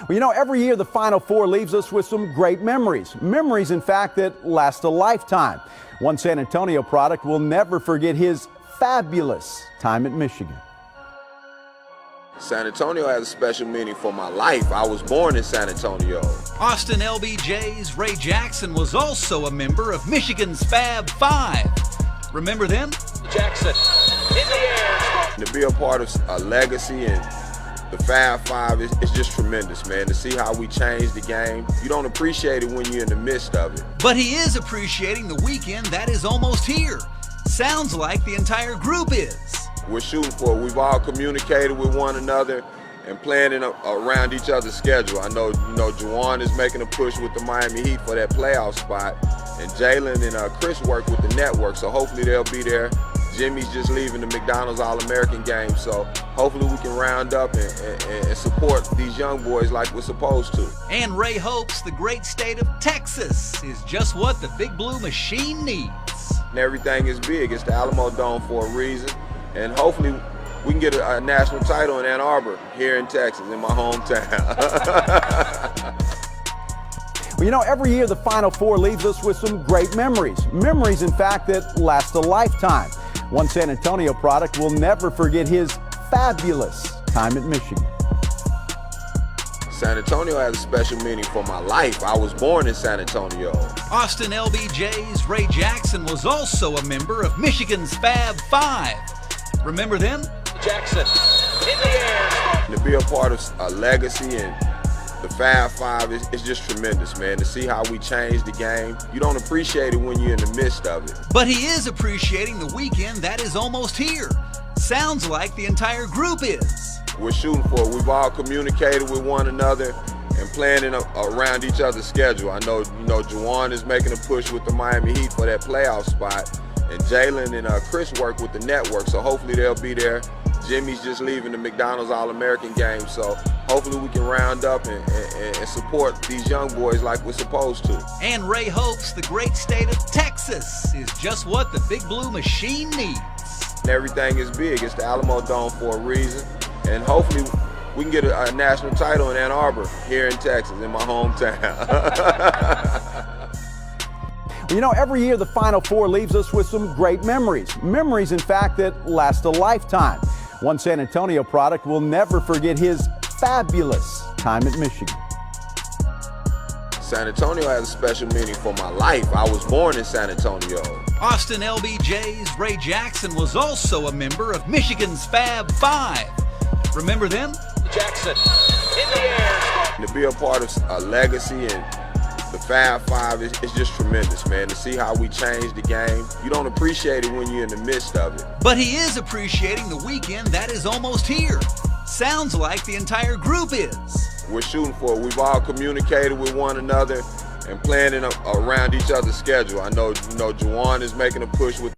Well, you know, every year the Final Four leaves us with some great memories. Memories, in fact, that last a lifetime. One San Antonio product will never forget his fabulous time at Michigan. San Antonio has a special meaning for my life. I was born in San Antonio. Austin LBJ's Ray Jackson was also a member of Michigan's Fab Five. Remember them? Jackson in the air. To be a part of a legacy and the Fab Five is just tremendous, man. To see how we changed the game. You don't appreciate it when you're in the midst of it. But he is appreciating the weekend that is almost here. Sounds like the entire group is. We're shooting for it. We've all communicated with one another and planning around each other's schedule. I know, Juwan is making a push with the Miami Heat for that playoff spot, and Jalen and Chris work with the network, so hopefully they'll be there. Jimmy's just leaving the McDonald's All-American game, so hopefully we can round up and support these young boys like we're supposed to. And Ray hopes the great state of Texas is just what the Big Blue Machine needs. And everything is big. It's the Alamo Dome for a reason, and hopefully we can get a national title in Ann Arbor here in Texas, in my hometown. Well, you know, every year the Final Four leaves us with some great memories. Memories, in fact, that last a lifetime. One San Antonio product will never forget his fabulous time at Michigan. San Antonio has a special meaning for my life. I was born in San Antonio. Austin LBJ's Ray Jackson was also a member of Michigan's Fab Five. Remember them? Jackson in the air. To be a part of a legacy and the Fab Five is just tremendous, man. To see how we changed the game. You don't appreciate it when you're in the midst of it. But he is appreciating the weekend that is almost here. Sounds like the entire group is. We're shooting for it. We've all communicated with one another and planning around each other's schedule. I know, Juwan is making a push with the Miami Heat for that playoff spot, and Jalen and Chris work with the network, so hopefully they'll be there. Jimmy's just leaving the McDonald's All-American game, so hopefully we can round up and support these young boys like we're supposed to. And Ray hopes the great state of Texas is just what the Big Blue Machine needs. And everything is big. It's the Alamo Dome for a reason, and hopefully we can get a national title in Ann Arbor here in Texas, in my hometown. You know, every year the Final Four leaves us with some great memories. Memories, in fact, that last a lifetime. One San Antonio product will never forget his fabulous time at Michigan. San Antonio has a special meaning for my life. I was born in San Antonio. Austin LBJ's Ray Jackson was also a member of Michigan's Fab Five. Remember them? Jackson in the air. To be a part of a legacy and the Fab Five is just tremendous, man. To see how we changed the game. You don't appreciate it when you're in the midst of it. But he is appreciating the weekend that is almost here. Sounds like the entire group is. We're shooting for it. We've all communicated with one another and planning around each other's schedule. I know, Juwan is making a push with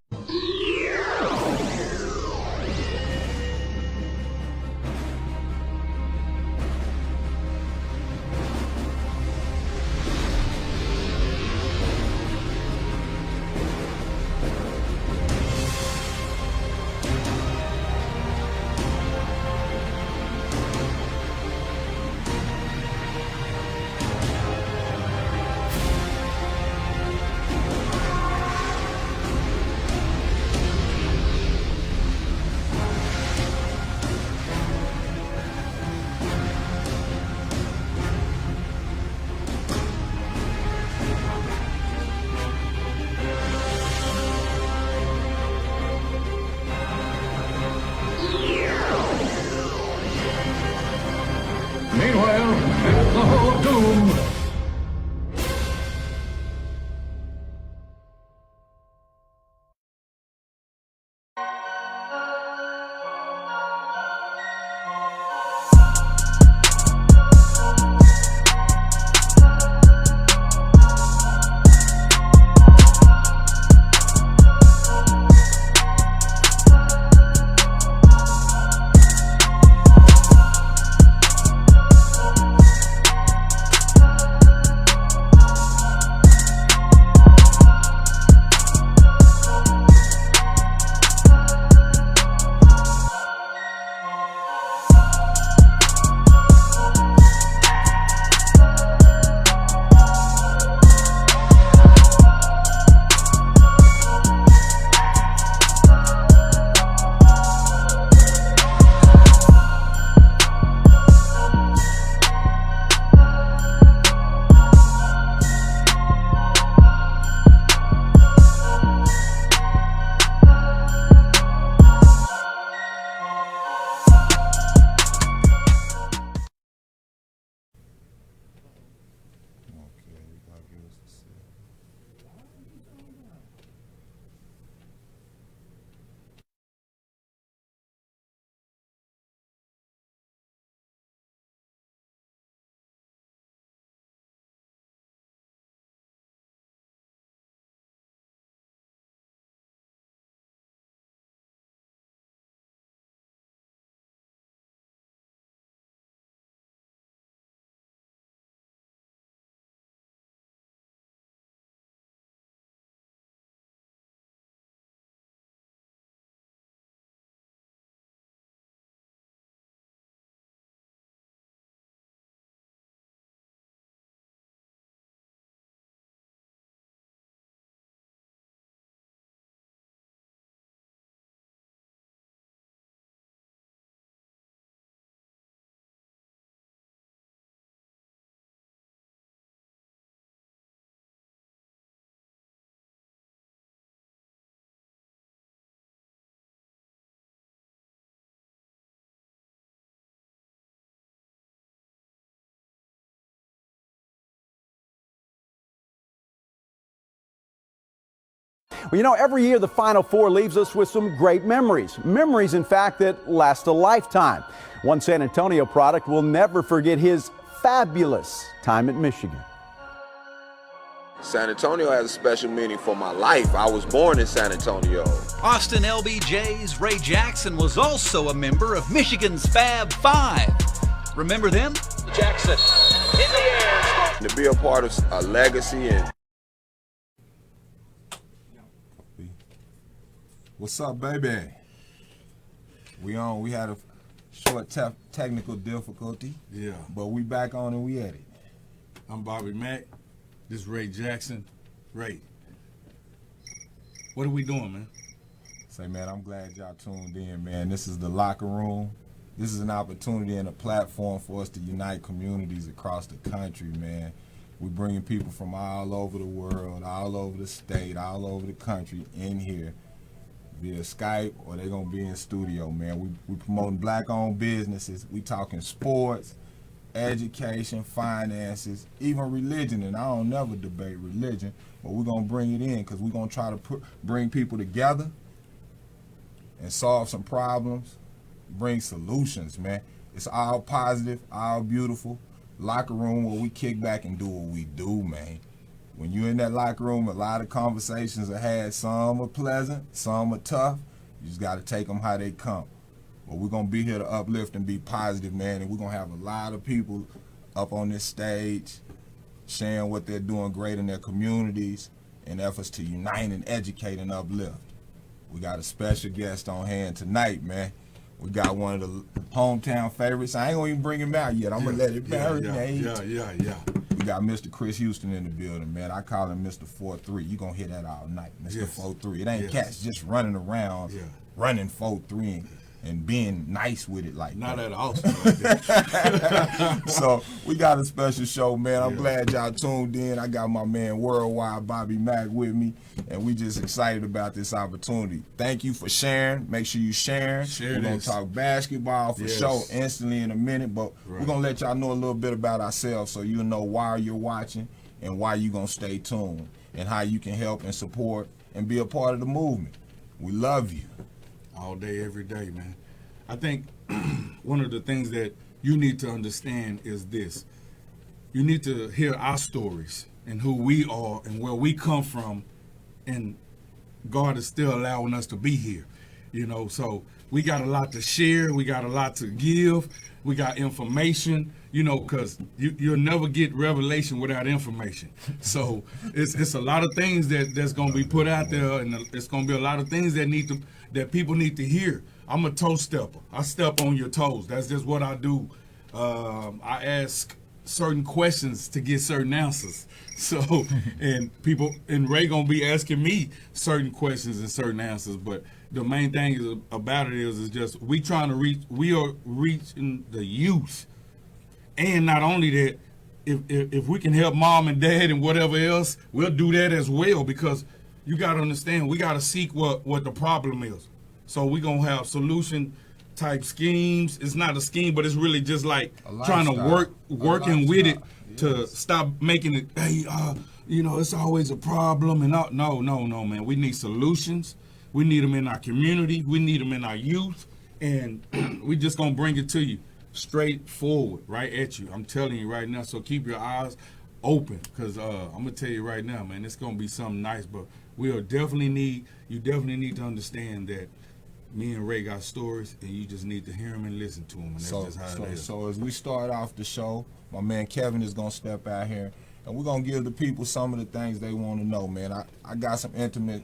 Well, you know, every year the Final Four leaves us with some great memories. Memories, in fact, that last a lifetime. One San Antonio product will never forget his fabulous time at Michigan. San Antonio has a special meaning for my life. I was born in San Antonio. Austin LBJ's Ray Jackson was also a member of Michigan's Fab Five. Remember them? Jackson in the air. To be a part of a legacy and What's up, baby? We on. We had a short technical difficulty. Yeah. But we back on and we at it. I'm Bobby Mack. This is Ray Jackson. Ray, what are we doing, man? Say, man, I'm glad y'all tuned in, man. This is the locker room. This is an opportunity and a platform for us to unite communities across the country, man. We're bringing people from all over the world, all over the state, all over the country in here via Skype, or they're going to be in studio, man. We promoting black-owned businesses. We talking sports, education, finances, even religion, and I don't never debate religion, but we're going to bring it in because we're going to try to bring people together and solve some problems, bring solutions, man. It's all positive, all beautiful. Locker room where we kick back and do what we do, man. When you're in that locker room, a lot of conversations are had. Some are pleasant, some are tough. You just got to take them how they come. But we're going to be here to uplift and be positive, man, and we're going to have a lot of people up on this stage sharing what they're doing great in their communities in efforts to unite and educate and uplift. We got a special guest on hand tonight, man. We got one of the hometown favorites. I ain't going to even bring him out yet. I'm going to let it marinate. Yeah. We got Mr. Chris Houston in the building, man. I call him Mr. 4-3. You going to hear that all night, Mr. Yes. 4-3. It ain't Yes. cats just running around, running 4-3 and being nice with it like Not that. at Austin like that. So we got a special show, man. I'm glad y'all tuned in. I got my man Worldwide Bobby Mack with me, and we just excited about this opportunity. Thank you for sharing. Make sure you sharing. We're going to talk basketball for sure instantly in a minute, but we're going to let y'all know a little bit about ourselves so you'll know why you're watching and why you're going to stay tuned and how you can help and support and be a part of the movement. We love you. All day, every day, man. I think one of the things that you need to understand is this. You need to hear our stories and who we are and where we come from, and God is still allowing us to be here. You know, so we got a lot to share. We got a lot to give. We got information, you know, because you'll never get revelation without information. So it's a lot of things that's going to be put out there, and it's going to be a lot of things that people need to hear. I'm a toe stepper. I step on your toes. That's just what I do. I ask certain questions to get certain answers. So, and Ray gonna be asking me certain questions and certain answers. But the main thing about it is just we are reaching the youth. And not only that, if we can help mom and dad and whatever else, we'll do that as well, because you got to understand, we got to seek what the problem is. So we're going to have solution type schemes. It's not a scheme, but it's really just like trying to working with it to stop making it, hey, you know, it's always a problem. And no, man. We need solutions. We need them in our community. We need them in our youth. And we just going to bring it to you straightforward, right at you. I'm telling you right now. So keep your eyes open, because I'm going to tell you right now, man, it's going to be something nice. But you definitely need to understand that me and Ray got stories, and you just need to hear them and listen to them, and that's just how it is. So as we start off the show, my man Kevin is going to step out here, and we're going to give the people some of the things they want to know, man. I got some intimate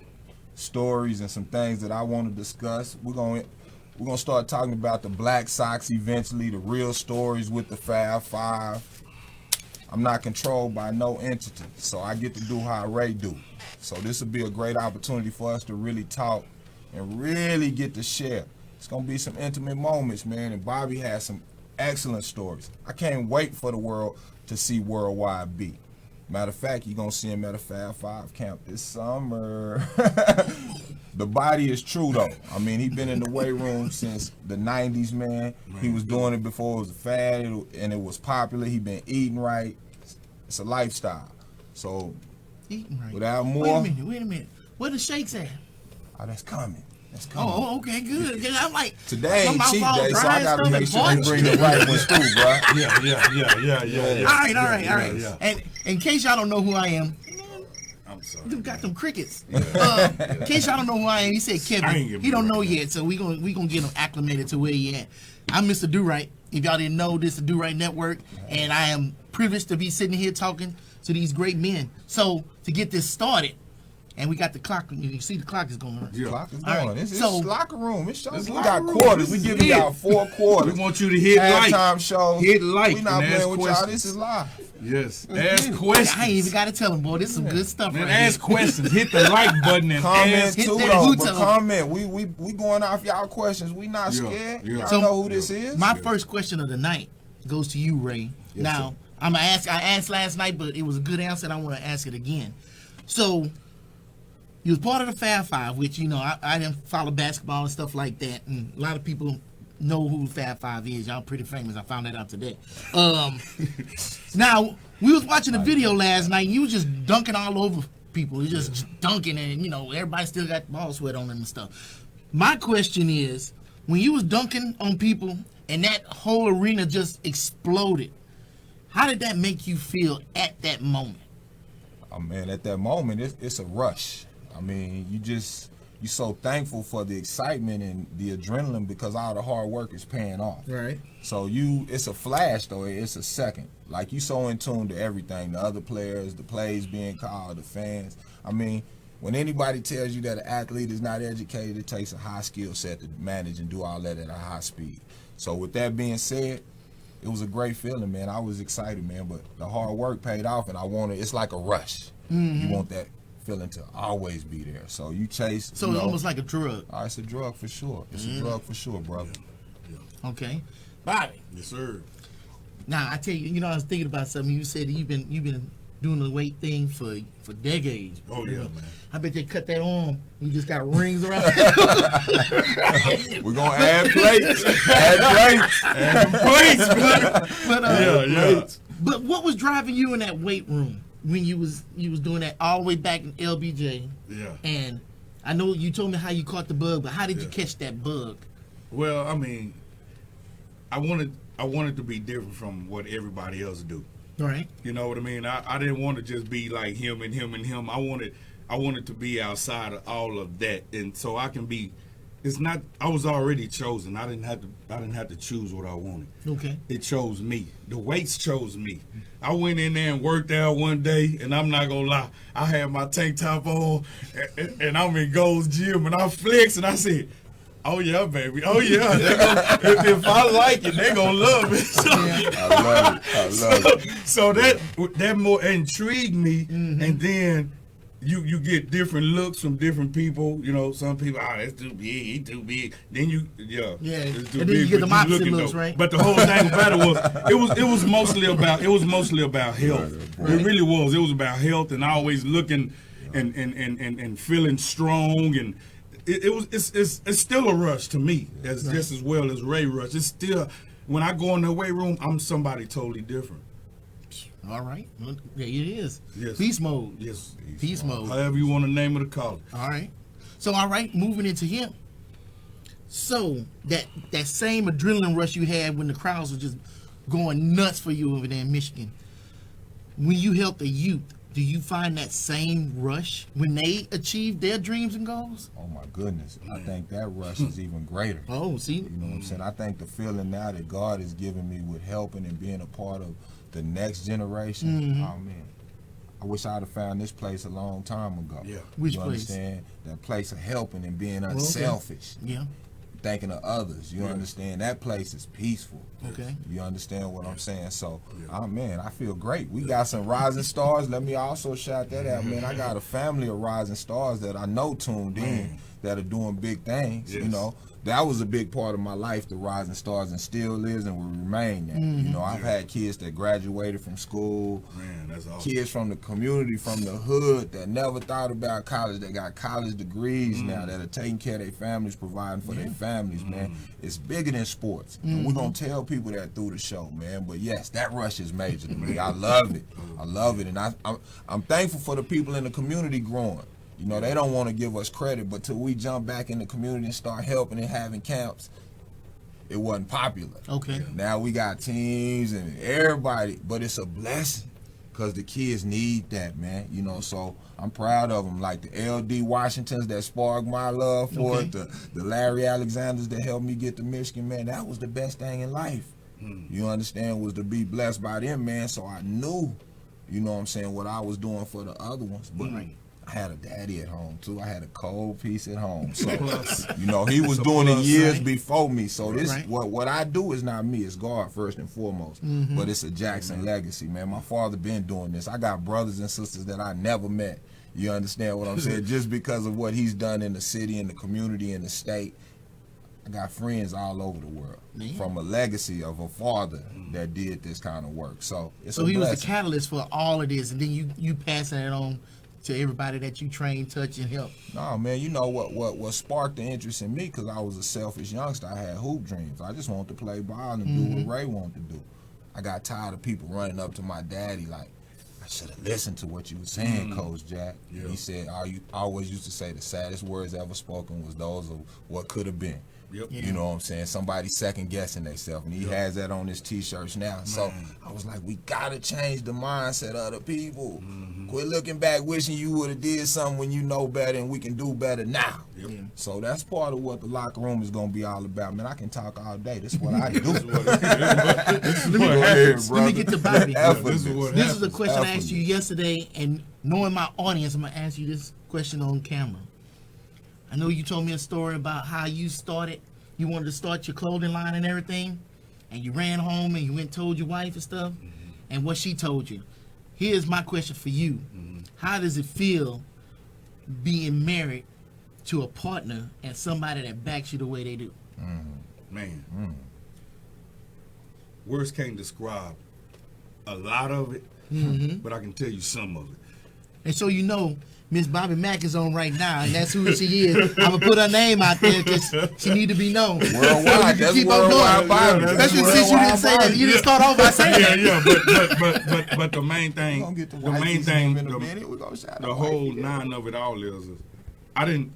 stories and some things that I want to discuss. We're going to start talking about the Black Sox eventually, the real stories with the Fab Five. I'm not controlled by no entity, so I get to do how Ray do. So this will be a great opportunity for us to really talk and really get to share. It's going to be some intimate moments, man, and Bobby has some excellent stories. I can't wait for the world to see Worldwide B. Matter of fact, you're going to see him at a Fab Five camp this summer. The body is true, though. I mean, he's been in the weight room since the 90s, man. He was doing it before it was a fad and it was popular. He been eating right. It's a lifestyle. So, eating right. without more. Wait a minute. Where the shakes at? Oh, that's coming. That's coming. Oh, okay, good. Yeah, I'm like, Today ain't my cheat fault, day, so I Brian gotta stuff make and sure they bunch. bring the right ones through, bro. Yeah. All right. Yeah. And in case y'all don't know who I am, I'm sorry. you got them crickets. In case y'all don't know who I am, he said Kevin. He don't know yet, so we gonna get him acclimated to where he at. I'm Mr. Do Right. If y'all didn't know, this is the Do Right Network, and I am privileged to be sitting here talking to these great men. So to get this started, and we got the clock. You see the clock is going. The clock is All right, going. It's so- locker room. It's show. It's We locker got room. quarters. We This is giving it. y'all 4 quarters. We want you to hit like. Halftime show. Hit like We not and playing ask with y'all. questions. This is live. Yes. Ask questions. I ain't even got to tell him, boy. This is some good stuff Man, right ask here. questions. Hit the like button and Comment ask. hit too, that though. boot But toe. comment. We going off y'all questions. We not Yeah, scared. yeah. Y'all So- know who this is. My first question of the night goes to you, Ray. Yes, now, sir. I'm gonna ask. I asked last night, but it was a good answer, and I want to ask it again. So, you was part of the Fab Five, which I didn't follow basketball and stuff like that, and a lot of people know who Fab Five is. Y'all pretty famous. I found that out today. Now we was watching a video last night, and you was just dunking all over people. You just dunking, and everybody still got ball sweat on them and stuff. My question is, when you was dunking on people and that whole arena just exploded, how did that make you feel at that moment? Oh man, at that moment, it's a rush. I mean, you so thankful for the excitement and the adrenaline because all the hard work is paying off. Right. So it's a flash though. It's a second. Like you so in tune to everything, the other players, the plays being called, the fans. I mean, when anybody tells you that an athlete is not educated, it takes a high skill set to manage and do all that at a high speed. So with that being said, it was a great feeling, man. I was excited, man, but the hard work paid off, and it's like a rush. You want that feeling to always be there. So you chase. So it's almost like a drug. Oh, it's a drug for sure. It's a drug for sure, brother. Okay. Bobby. Yes, sir. Now I tell you, I was thinking about something. You said that you've been doing the weight thing for decades. Oh yeah, man. I bet they cut that arm. You just got rings around. We're gonna add plates. Add plates. But But what was driving you in that weight room when you was doing that all the way back in LBJ? Yeah. And I know you told me how you caught the bug, but how did you catch that bug? Well, I mean, I wanted to be different from what everybody else do. All right. You know what I mean? I didn't want to just be like him and him and him. I wanted to be outside of all of that, and so I can be. It's not. I was already chosen. I didn't have to choose what I wanted. Okay. It chose me. The weights chose me. I went in there and worked out one day, and I'm not gonna lie. I had my tank top on, and I'm in Gold's Gym, and I flexed, and I said, "Oh yeah, baby. Oh yeah. If I like it, they gonna love it." So, I love it. so that more intrigued me, and then you get different looks from different people. Some people, that's too big, he too big. Then it's too and then you get but the opposite looking looks, though. right? But the whole thing about it was mostly about health. It really was. It was about health, and always looking and feeling strong, and it's still a rush to me, just as well as Ray rush. It's still, when I go in the weight room, I'm somebody totally different. All right. Well, there it is. Yes. Beast mode. Yes. Beast mode. However you want to name it or call it. All right. So, all right, moving into him. So, that same adrenaline rush you had when the crowds were just going nuts for you over there in Michigan, when you helped the youth, do you find that same rush when they achieve their dreams and goals? Oh my goodness. I think that rush is even greater. Oh, see? You know what I'm saying? I think the feeling now that God has given me with helping and being a part of the next generation, oh man. I wish I'd have found this place a long time ago. Yeah. Which you place? understand? That place of helping and being unselfish. Yeah. Thinking of others. You understand? That place is peaceful. Okay. You understand what I'm saying? So, man, I feel great. We got some rising stars. Let me also shout that out, man. I got a family of rising stars that I know tuned in that are doing big things, Yes. you know. That was a big part of my life, the rising stars, and still is and will remain that. You know, I've had kids that graduated from school, Man, that's awesome. kids from the community, from the hood that never thought about college, that got college degrees now, that are taking care of their families, providing for their families, man. It's bigger than sports. And we're going to tell people that through the show, man. But yes, that rush is major to me. I love it. I love it. And I'm thankful for the people in the community growing. You know, they don't want to give us credit, but till we jump back in the community and start helping and having camps, it wasn't popular. Okay. Now we got teams and everybody, but it's a blessing because the kids need that, man. You know, so I'm proud of them. Like the L.D. Washingtons that sparked my love for it, the Larry Alexanders that helped me get to Michigan, man, that was the best thing in life. You understand, was to be blessed by them, man. So I knew, you know what I'm saying, what I was doing for the other ones. But I had a daddy at home, too. I had a cold piece at home. So, you know, he was doing it years before me. So this, what I do is not me. It's God first and foremost. But it's a Jackson legacy, man. My father been doing this. I got brothers and sisters that I never met. You understand what I'm saying? Just because of what he's done in the city, in the community, in the state. I got friends all over the world from a legacy of a father that did this kind of work. So it's so a he blessing. was the catalyst for all of this, and then you passing it on to everybody that you train, touch, and help. No, man, you know what sparked the interest in me, because I was a selfish youngster. I had hoop dreams. I just wanted to play ball and do what Ray wanted to do. I got tired of people running up to my daddy like, I should have listened to what you were saying, Coach Jack. He said, I always used to say the saddest words ever spoken was those of what could have been. You know what I'm saying? Somebody second guessing themselves, and he has that on his t-shirts now. So I was like, we gotta change the mindset of the people. Quit looking back, wishing you would have did something when you know better, and we can do better now. So that's part of what the locker room is gonna be all about. Man, I can talk all day. This is what I do. Let me get to Bobby. This is a question I asked you yesterday, and knowing my audience, I'm gonna ask you this question on camera. I know you told me a story about how you started. You wanted to start your clothing line and everything, and you ran home and you went and told your wife and stuff, and what she told you. Here's my question for you. How does it feel being married to a partner and somebody that backs you the way they do? Man. Words can't describe a lot of it, but I can tell you some of it. And so you know, Miss Bobby Mack is on right now, and that's who she is. I'm gonna put her name out there because she need to be known. Worldwide, that's keep worldwide on Bobby. going. Especially since you didn't say that. You didn't start off by saying that. But the main thing, the whole nine of it all is I didn't.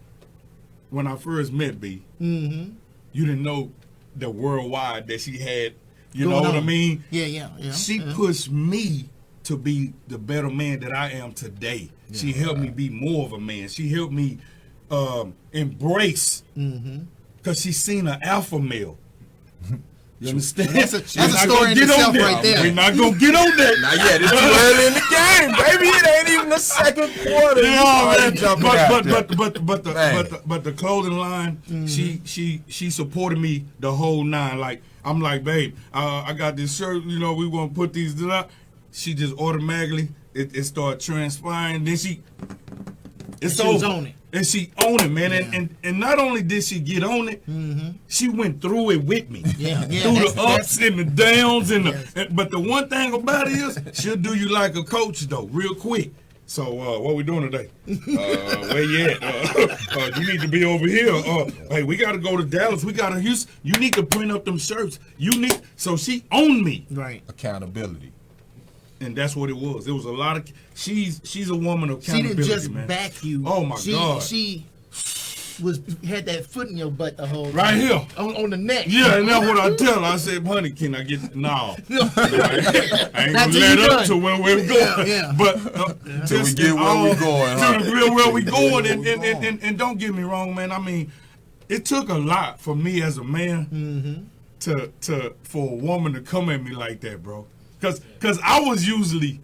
When I first met B, you didn't know the worldwide that she had. You know what I mean? Yeah. She pushed me to be the better man that I am today. She helped me be more of a man. She helped me embrace, because she seen an alpha male. You understand? That's a story in itself right there. We're not going to get on that. Not yet. It's too early in the game, baby. It ain't even the second quarter. But the clothing line, she supported me the whole nine. Like, I'm like, babe, I got this shirt, we want to put these up. She just automatically, it started transpiring. Then she was on it. And she owned it, man. Yeah. And not only did she get on it, she went through it with me. Yeah. Through the ups and the downs. But the one thing about it is, she'll do you like a coach, though, real quick. So what we doing today? Where you at? You need to be over here. Hey, we got to go to Dallas. We got to Houston. You need to print up them shirts. So she owned me. Right. Accountability. And that's what it was. It was a lot of. She's a woman of accountability. She didn't just man. back you. Oh my God. She had that foot in your butt the whole time. Right here on the neck. Yeah, and that's what I tell her. I said, honey, can I get no? I ain't gonna let up to where we're going. Yeah. But till we get where we going. Till where we going, and don't get me wrong, man. I mean, it took a lot for me as a man for a woman to come at me like that, bro. Cause I was usually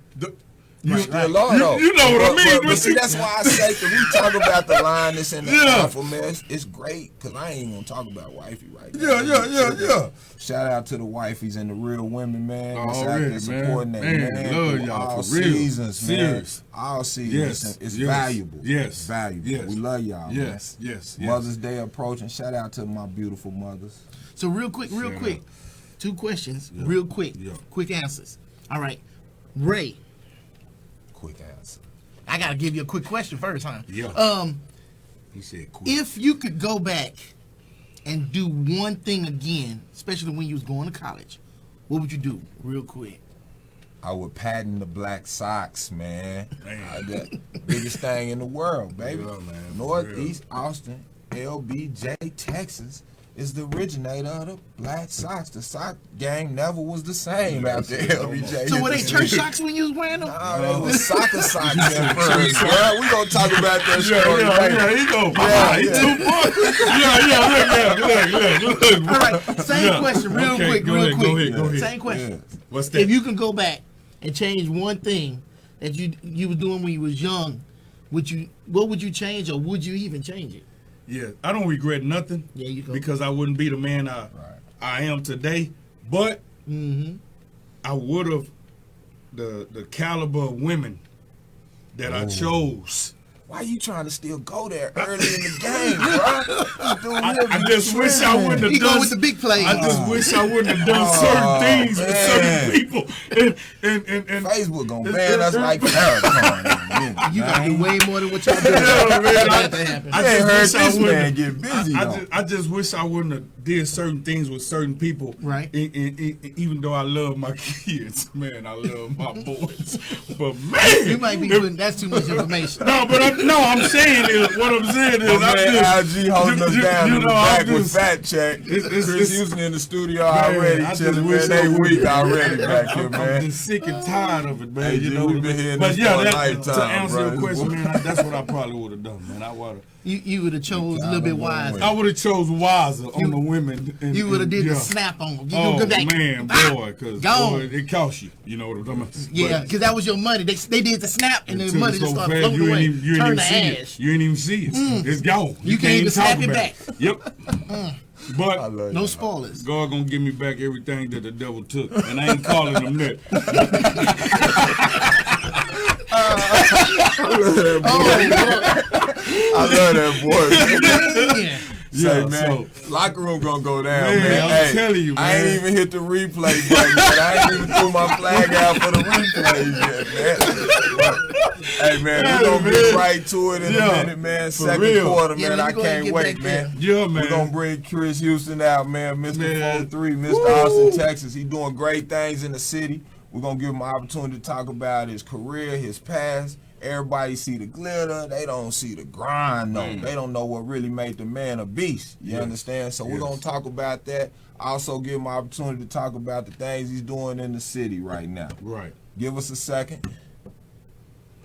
you know what I mean. But see, that's why I say that we talk about the line that's in the alpha, man. It's great because I ain't even gonna talk about wifey right now. Yeah. Shout out to the wifeys and the real women, man. Already, supporting that man. Love y'all all for real. Seasons, man. Serious. All seasons. It's valuable. Yes. It's valuable. Yes. We love y'all. Yes. Man. Yes. Mother's Day approaching. Shout out to my beautiful mothers. So real quick. 2 questions, real quick. Yeah. Quick answers. All right. Ray. Quick answer. I got to give you a quick question first, huh? Yeah. He said quick. If you could go back and do one thing again, especially when you was going to college, what would you do real quick? I would patent the black socks, man. The biggest thing in the world, baby. Yeah, man, Northeast Austin, LBJ, Texas, is the originator of the black socks. The sock game never was the same after LBJ. So were they church socks when you was wearing them? Nah, they was soccer socks at first, girl. We gonna talk about that story later. Yeah, he go. Look. All right, same question, real quick. Go ahead. Same question. What's that? If you can go back and change one thing that you was doing when you was young, what would you change, or would you even change it? Yeah, I don't regret nothing. Yeah, you go. Because I wouldn't be the man I am today. But I would have the caliber of women that I chose. Why you trying to still go there early in the game, bro? I just wish I wouldn't have He done. go with the big plays. I just wish I wouldn't have done certain things with certain people. And Facebook gonna ban us like Farrakhan. You gotta do way more than what y'all doing. Man get busy. I just wish I wouldn't have did certain things with certain people. Right. Even though I love my kids, man, I love my boys. But man, You might be putting that's too much information. I'm saying is what I'm saying is IG holding us down in the back with just- fat check. Chris Houston in the studio Man, already. I just Chilling, wish man. I They would've- weak already back here, I'm man. just sick and tired of it, man. Hey, you G, know, we been here in but this yeah, for a to lifetime, answer bro. your question, man, that's what I probably would have done, man. You would have chose a little bit wiser. I would have chose wiser on the women. You would have did the yeah. snap on. You Oh go back. man, boy, because Gone. it costs you. You know what I'm talking about? Yeah, because that was your money. They did the snap and the Until money it's just so started fast, floating you away. ain't even Turn the see it. ash. You ain't even see it. It's gone. You can't even talk snap it about back. Yep. I But love No you. spoilers. God gonna give me back everything that the devil took, and I ain't calling him that. I love that boy. Yeah. Say, Yeah, man, locker room gonna go down, Man, man. I'm Hey, telling you, I ain't man. even hit the replay button yet. I ain't even threw my flag out for the replays yet, man. Hey, man, we're gonna get right to it in a minute, man. for Second real. quarter, Yeah, man. let me I go ahead and can't get wait, back there. man. Yeah, man. We're gonna bring Chris Houston out, man. Mr. Man. 4-3, Mr. Austin, Texas. He's doing great things in the city. We're gonna give him an opportunity to talk about his career, his past. Everybody see the glitter, they don't see the grind, though. They don't know what really made the man a beast. You understand? So we're gonna talk about that. Also give him an opportunity to talk about the things he's doing in the city right now. Right. Give us a second.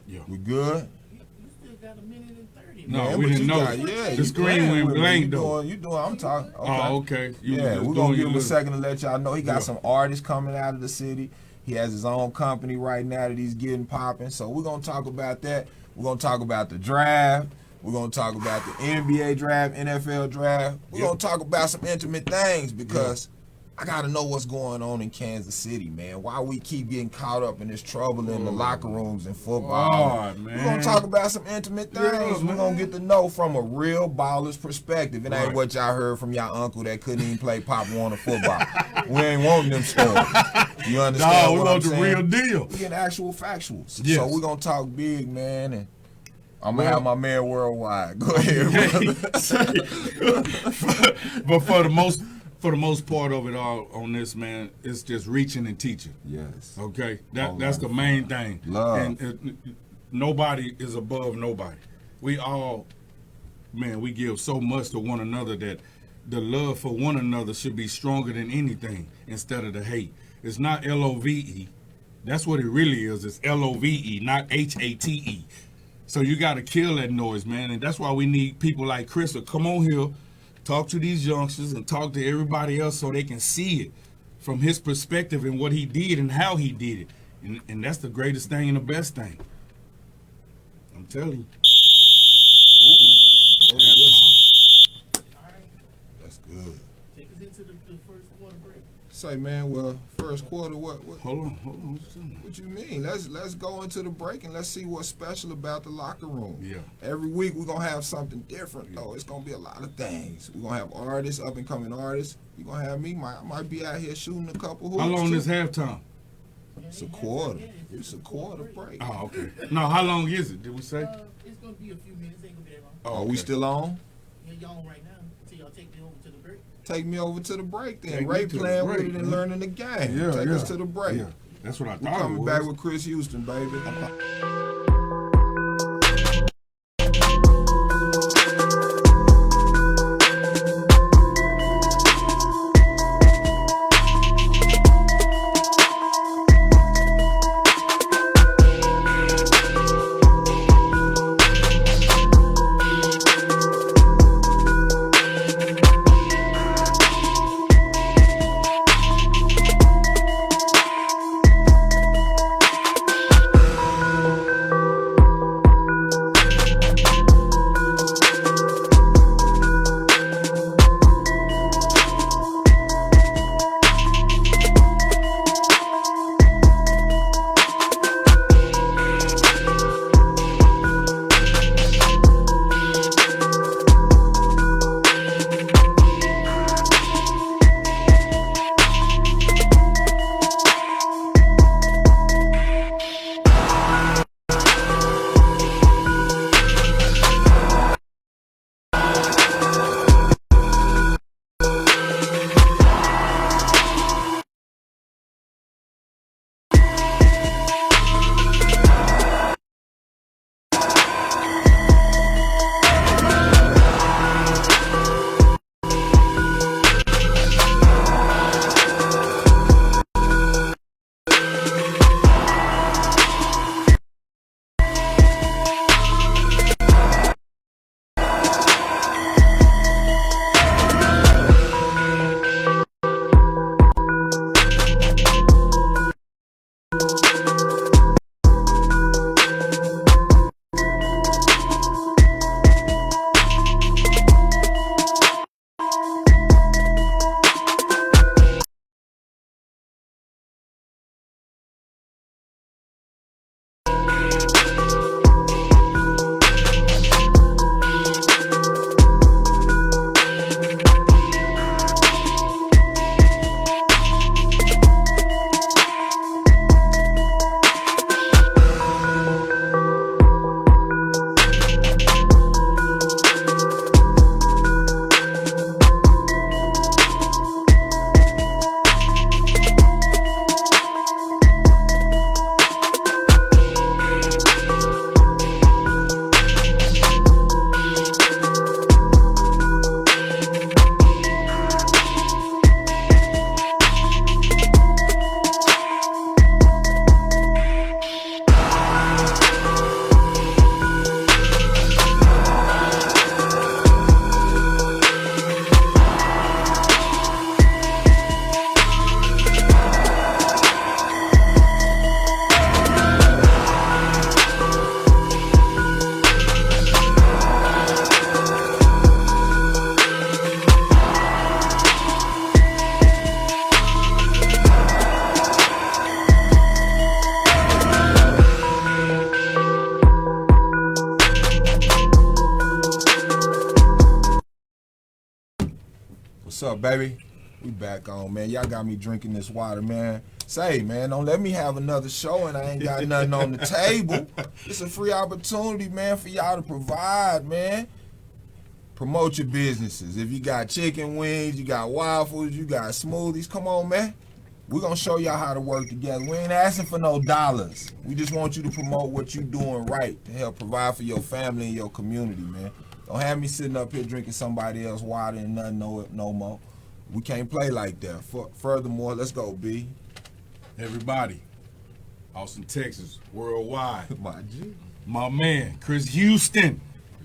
Yeah. We good? You still got a minute and 30. No, Man, we but didn't you know. got- yeah, The you screen playing went with me. blank, You though. doing, I'm talking. Okay. Oh, okay. You Yeah, just we're doing gonna give your him a little- second to let y'all know he got Yeah. some artists coming out of the city. He has his own company right now that he's getting popping. So we're gonna talk about that. We're gonna talk about the draft. We're gonna talk about the NBA draft, NFL draft. We're gonna talk about some intimate things because I gotta know what's going on in Kansas City, man. Why we keep getting caught up in this trouble in the locker rooms and football. Oh, We're man. gonna talk about some intimate things. Yeah, We're gonna get to know from a real baller's perspective. It ain't Right. what y'all heard from y'all uncle that couldn't even play Pop Warner football. We ain't wanting them stories. You understand No, we what want I'm the saying? real deal. We get actual factuals. Yes. So we're gonna talk big, man, and I'm gonna have my man worldwide. Go ahead, brother. But for the most part of it all on this, man, it's just reaching and teaching. Yes. Okay, that's the main thing. Love. And nobody is above nobody. We all, man, we give so much to one another that the love for one another should be stronger than anything instead of the hate. It's not LOVE. That's what it really is. It's LOVE, not HATE. So you got to kill that noise, man. And that's why we need people like Chris to come on here, talk to these youngsters and talk to everybody else so they can see it from his perspective and what he did and how he did it. And that's the greatest thing and the best thing. I'm telling you. That's good. Take us into the first quarter break. Say, man, well, first quarter, what Hold on. what you mean? Let's go into the break and let's see what's special about the locker room. Yeah. Every week we're gonna have something different though. It's gonna be a lot of things. We're gonna have artists, up and coming artists. You're gonna have me. I might be out here shooting a couple hoops. How long too. is halftime? It's a quarter. It's a quarter break. Oh, okay. No, how long is it? Did we say? It's gonna be a few minutes. Ain't gonna be that long. Oh, Are we still on? Yeah, y'all on right now. Until y'all take me over to the break. Take me over to the break then. Take me Ray to the playing break, with it and man. learning the game. Yeah, Take yeah. us to the break. Yeah. That's what I We're thought. coming back with Chris Houston, baby. What's up, baby? We back on, man. Y'all got me drinking this water, man. Say, man, don't let me have another show and I ain't got nothing on the table. It's a free opportunity, man, for y'all to provide, man. Promote your businesses. If you got chicken wings, you got waffles, you got smoothies, come on, man. We're going to show y'all how to work together. We ain't asking for no dollars. We just want you to promote what you doing right to help provide for your family and your community, man. Don't have me sitting up here drinking somebody else's water and nothing no more. We can't play like that. Furthermore, let's go, B. Everybody, Austin, Texas, worldwide. My G. My man, Chris Houston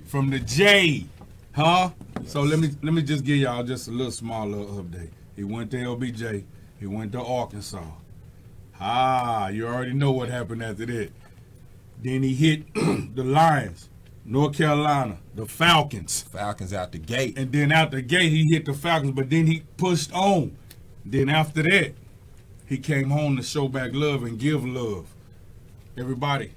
from the J. Huh? Yes. So let me just give y'all just a little small update. He went to LBJ. He went to Arkansas. You already know what happened after that. Then he hit the Lions, North Carolina, the Falcons. Falcons out the gate. And then out the gate, he hit the Falcons, but then he pushed on. Then after that, he came home to show back love and give love. Everybody,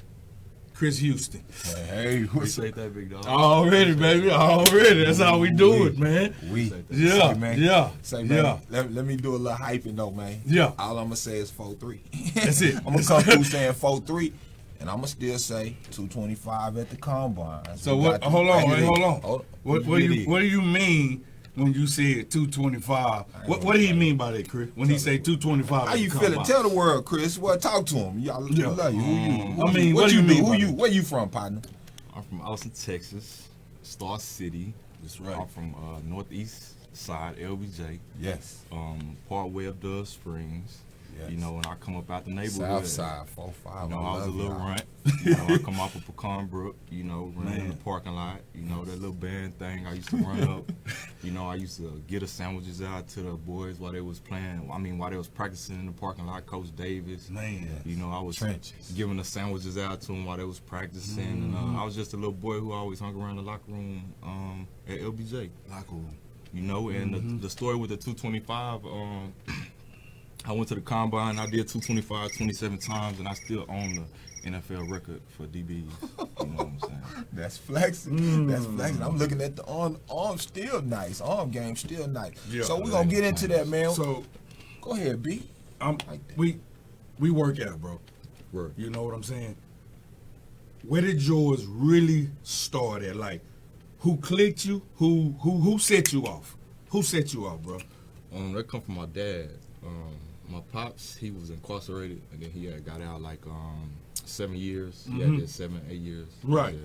Chris Houston. Hey, appreciate that, big dog. Already, baby, already. That's how we do it, man. Yeah, say, man. Yeah. Say, man, let me do a little hyping though, man. Yeah. All I'm gonna say is 4-3. That's it. I'm gonna come through saying 4-3, and I'm gonna still say 225 at the combine. So what? Hold on. What do you mean when you said 225. What do he mean by that, Chris? When he say 225? How you feeling? Tell the world, Chris. Well, talk to him. Y'all love you. I mean, what do you mean? Where you from, partner? I'm from Austin, Texas, Star City. That's right. I'm from northeast side, LBJ. Yes. Part way of Dove Springs. Yes. You know, when I come up out the neighborhood. South side, 4-5. You know, I was a little runt. You know, I come off of Pecan Brook, you know, run in the parking lot. You know, that little band thing I used to run up. You know, I used to get the sandwiches out to the boys while they was playing. I mean, while they was practicing in the parking lot, Coach Davis. Man. You know, I was Trenches. giving the sandwiches out to them while they was practicing. And I was just a little boy who always hung around the locker room at LBJ. Locker room. You know, and the story with the 225, I went to the combine. I did 225 27 times, and I still own the NFL record for DBs. You know what I'm saying? That's flexing. That's flexing. I'm looking at the arm still nice. Arm game still nice. Yeah, so we're going to get into that, man. So go ahead, B. We work out, bro. Right. You know what I'm saying? Where did yours really start at? Like, who clicked you? Who set you off? Who set you off, bro? That come from my dad. My pops, he was incarcerated, and then he had got out like 7 years. He had did 7, 8 years. Right. Yeah.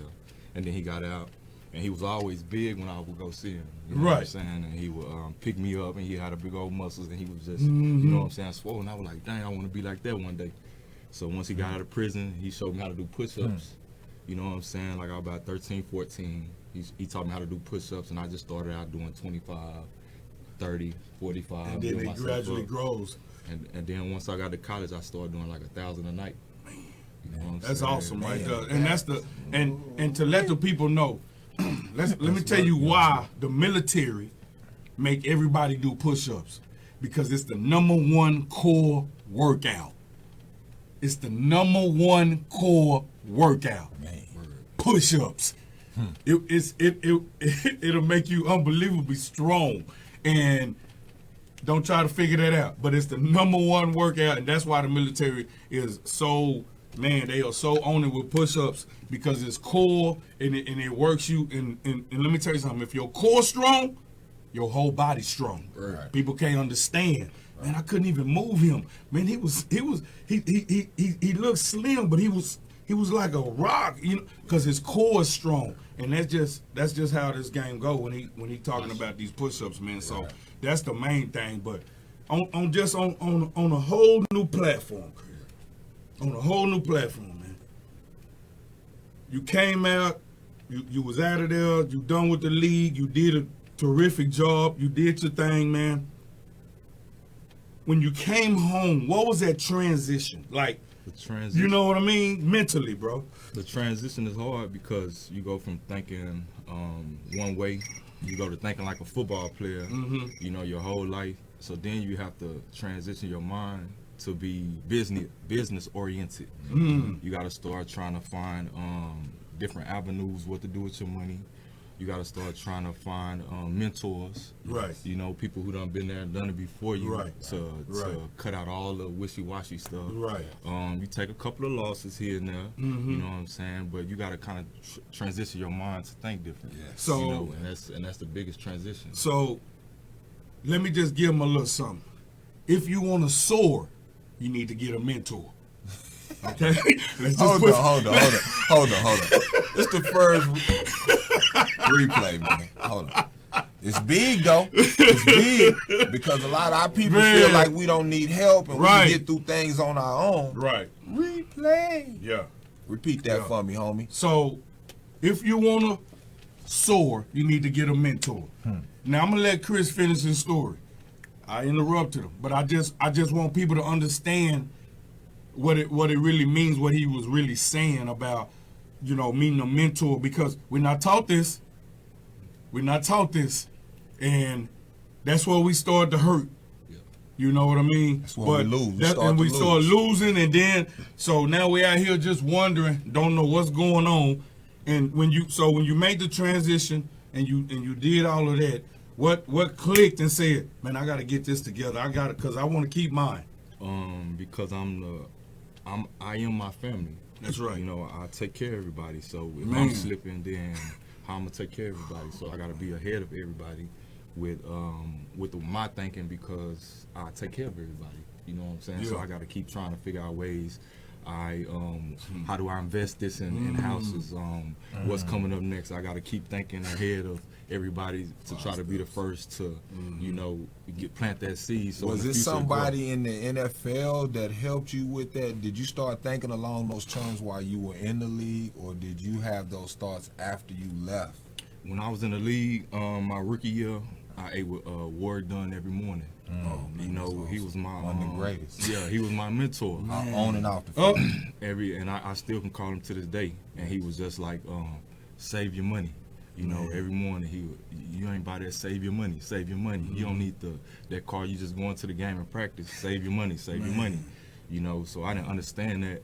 And then he got out, and he was always big when I would go see him. You know Right. what I'm saying? And he would pick me up, and he had a big old muscles, and he was just, you know what I'm saying, swollen. I was like, dang, I want to be like that one day. So once he got out of prison, he showed me how to do push-ups. You know what I'm saying? Like I was about 13, 14. He taught me how to do push-ups, and I just started out doing 25, 30, 45. And then build it myself gradually up. grows. And then once I got to college, I started doing like 1,000 a night. You know what I'm That's saying? awesome, right there. And that's the and to let the people know, let me tell you why the military make everybody do push-ups, because it's the #1 core workout. It's the #1 core workout. Push-ups. It'll make you unbelievably strong. And don't try to figure that out. But it's the #1 workout, and that's why the military is so, man, they are so on it with push-ups, because it's core and it works you. And let me tell you something, if your core's strong, your whole body's strong. Right. People can't understand. Man, I couldn't even move him. Man, he looked slim, but he was like a rock, you know, because his core is strong. And that's just how this game go when he talking about these push-ups, man. So that's the main thing. But on a whole new platform, Chris. On a whole new platform, man. You came out, you was out of there, you done with the league, you did a terrific job, you did your thing, man. When you came home, what was that transition like? The transition. You know what I mean? Mentally, bro. The transition is hard because you go from thinking one way, you go to thinking like a football player, you know, your whole life. So then you have to transition your mind to be business oriented. You got to start trying to find different avenues, what to do with your money. You got to start trying to find mentors. Right. You know, people who done been there and done it before you. Right. To cut out all the wishy-washy stuff. Right. You take a couple of losses here and there. You know what I'm saying? But you got to kind of transition your mind to think different. Yes. So, you know, and that's the biggest transition. So, let me just give them a little something. If you want to soar, you need to get a mentor. Okay? Hold on. It's the first replay, man. Hold on. It's big, though. It's big because a lot of our people feel like we don't need help and we can get through things on our own. Right. Replay. Yeah. Repeat that for me, homie. So, if you want to soar, you need to get a mentor. Now, I'm going to let Chris finish his story. I interrupted him, but I just want people to understand what it really means, what he was really saying about, you know, meeting a mentor, because we're not taught this. And that's where we start to hurt. You know what I mean? That's where we lose. We start losing, and then so now we're out here just wondering, don't know what's going on. And when you made the transition and you did all of that, what clicked and said, man, I got to get this together. I got it because I want to keep mine. Because I am my family. That's right. You know, I take care of everybody. So if Man. I'm slipping, then how I'm gonna take care of everybody? So I gotta be ahead of everybody. my thinking because I take care of everybody. You know what I'm saying? Yeah. So I got to keep trying to figure out ways. How do I invest this in houses? What's coming up next? I got to keep thinking ahead of everybody to try to be the first to, you know, plant that seed. So was in the it future, somebody in the NFL that helped you with that? Did you start thinking along those terms while you were in the league, or did you have those thoughts after you left? When I was in the league, my rookie year, I ate with Ward Dunn every morning. You know, awesome. He was my one of the greatest. Yeah, he was my mentor. On and off the field. And I still can call him to this day. And he was just like, save your money. You know, every morning you ain't buy that, save your money, save your money. You don't need that car, you just going to the game and practice, save your money, save your money. You know, so I didn't understand that,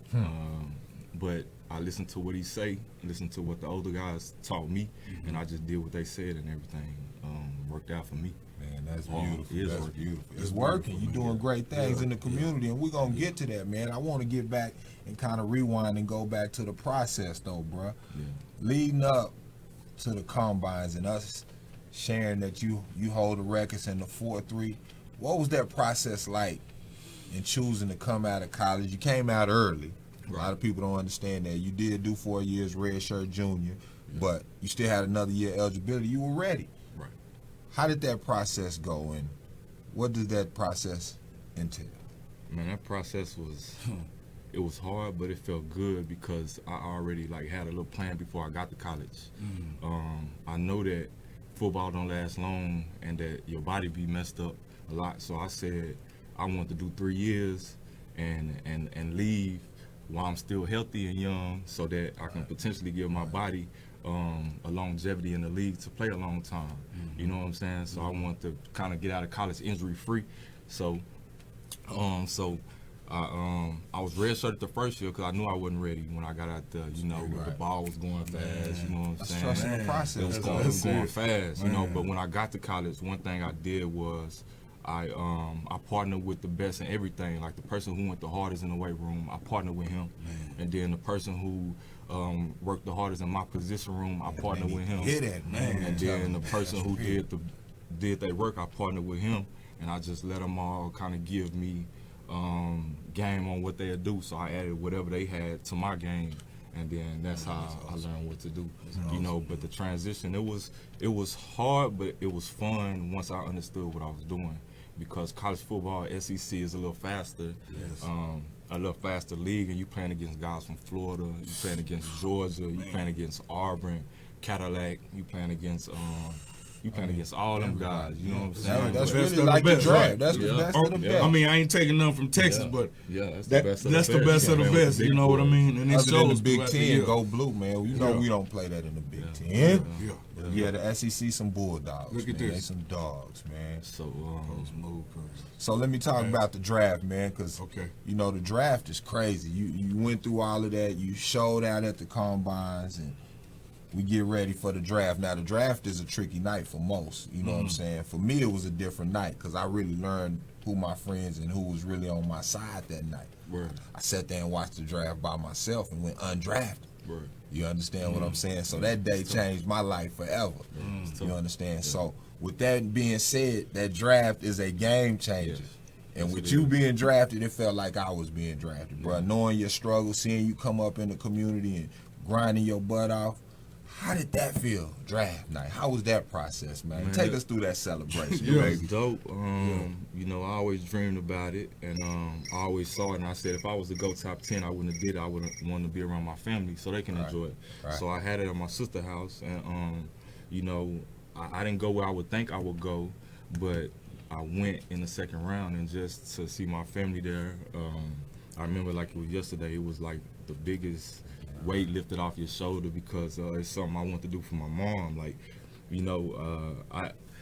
but I listened to what he say, listened to what the older guys taught me, and I just did what they said, and everything worked out for me. Man, that's beautiful. That's beautiful. It's working. You're doing great things in the community, and we're going to get to that, man. I want to get back and kind of rewind and go back to the process, though, bro. Yeah. Leading up to the combines and us sharing that you hold the records in the 4.3, what was that process like in choosing to come out of college? You came out early. Right. A lot of people don't understand that. You did do 4 years redshirt junior, but you still had another year eligibility. You were ready. Right. How did that process go, and what did that process entail? Man, that process was it was hard, but it felt good because I already had a little plan before I got to college. I know that football don't last long and that your body be messed up a lot. So I said I want to do 3 years and leave while I'm still healthy and young, so that I can potentially give my body a longevity in the league to play a long time. You know what I'm saying? So I want to kind of get out of college injury free. So I was redshirted the first year because I knew I wasn't ready when I got out there. You know, the ball was going fast. You know what I'm saying? Trusting the process. It was going fast. You know, but when I got to college, one thing I did was I partnered with the best in everything. Like the person who went the hardest in the weight room, I partnered with him. And then the person who worked the hardest in my position room, I partnered with him. Hear that, man. And then the person who did their work, I partnered with him. And I just let them all kind of give me game on what they'll do. So I added whatever they had to my game, and then that's how I learned what to do. You know, but the transition, it was hard, but it was fun once I understood what I was doing, because college football, SEC, is a little faster. A little faster league, and you playing against guys from Florida, you playing against Georgia, you playing against Auburn, Cadillac, you playing against all them guys. You know what I'm saying? That's really like the draft. That's the best of the best. I mean, I ain't taking none from Texas, but that's the best of the best. You know what I mean? And other than the Big Ten, go blue, man. You know we don't play that in the Big Ten. Yeah, the SEC, some bulldogs. Look at man. this. They some dogs, man. So let me talk about the draft, man, because you know the draft is crazy. You went through all of that. You showed out at the combines, and we get ready for the draft. Now, the draft is a tricky night for most. You know what I'm saying? For me, it was a different night because I really learned who my friends and who was really on my side that night. I sat there and watched the draft by myself and went undrafted. You understand what I'm saying? So that day changed my life forever. You understand? So with that being said, that draft is a game changer. And with you being drafted, it felt like I was being drafted, bro. Knowing your struggle, seeing you come up in the community and grinding your butt off. How did that feel, draft night? How was that process, man? Take us through that celebration. It was dope. You know, I always dreamed about it, and I always saw it, and I said if I was to go top 10, I wouldn't have did it. I would have wanted to be around my family so they can enjoy it. So I had it at my sister's house, and, you know, I didn't go where I would think I would go, but I went in the second round, and just to see my family there, I remember like it was yesterday, it was like the biggest weight lifted off your shoulder, because it's something I want to do for my mom. Like, you know,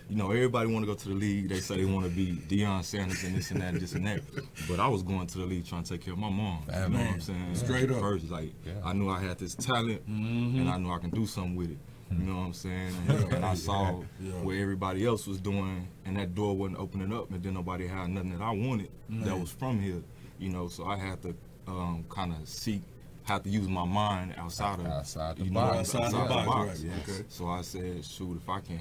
everybody want to go to the league. They say they want to be Deion Sanders and this and that and this and that. But I was going to the league trying to take care of my mom. You know what I'm saying? Straight up. First, like, I knew I had this talent, and I knew I can do something with it. You know what I'm saying? And I saw what everybody else was doing, and that door wasn't opening up, and then nobody had nothing that I wanted that was from here. You know, so I had to kind of have to use my mind outside the box. Right. So I said, shoot, if I can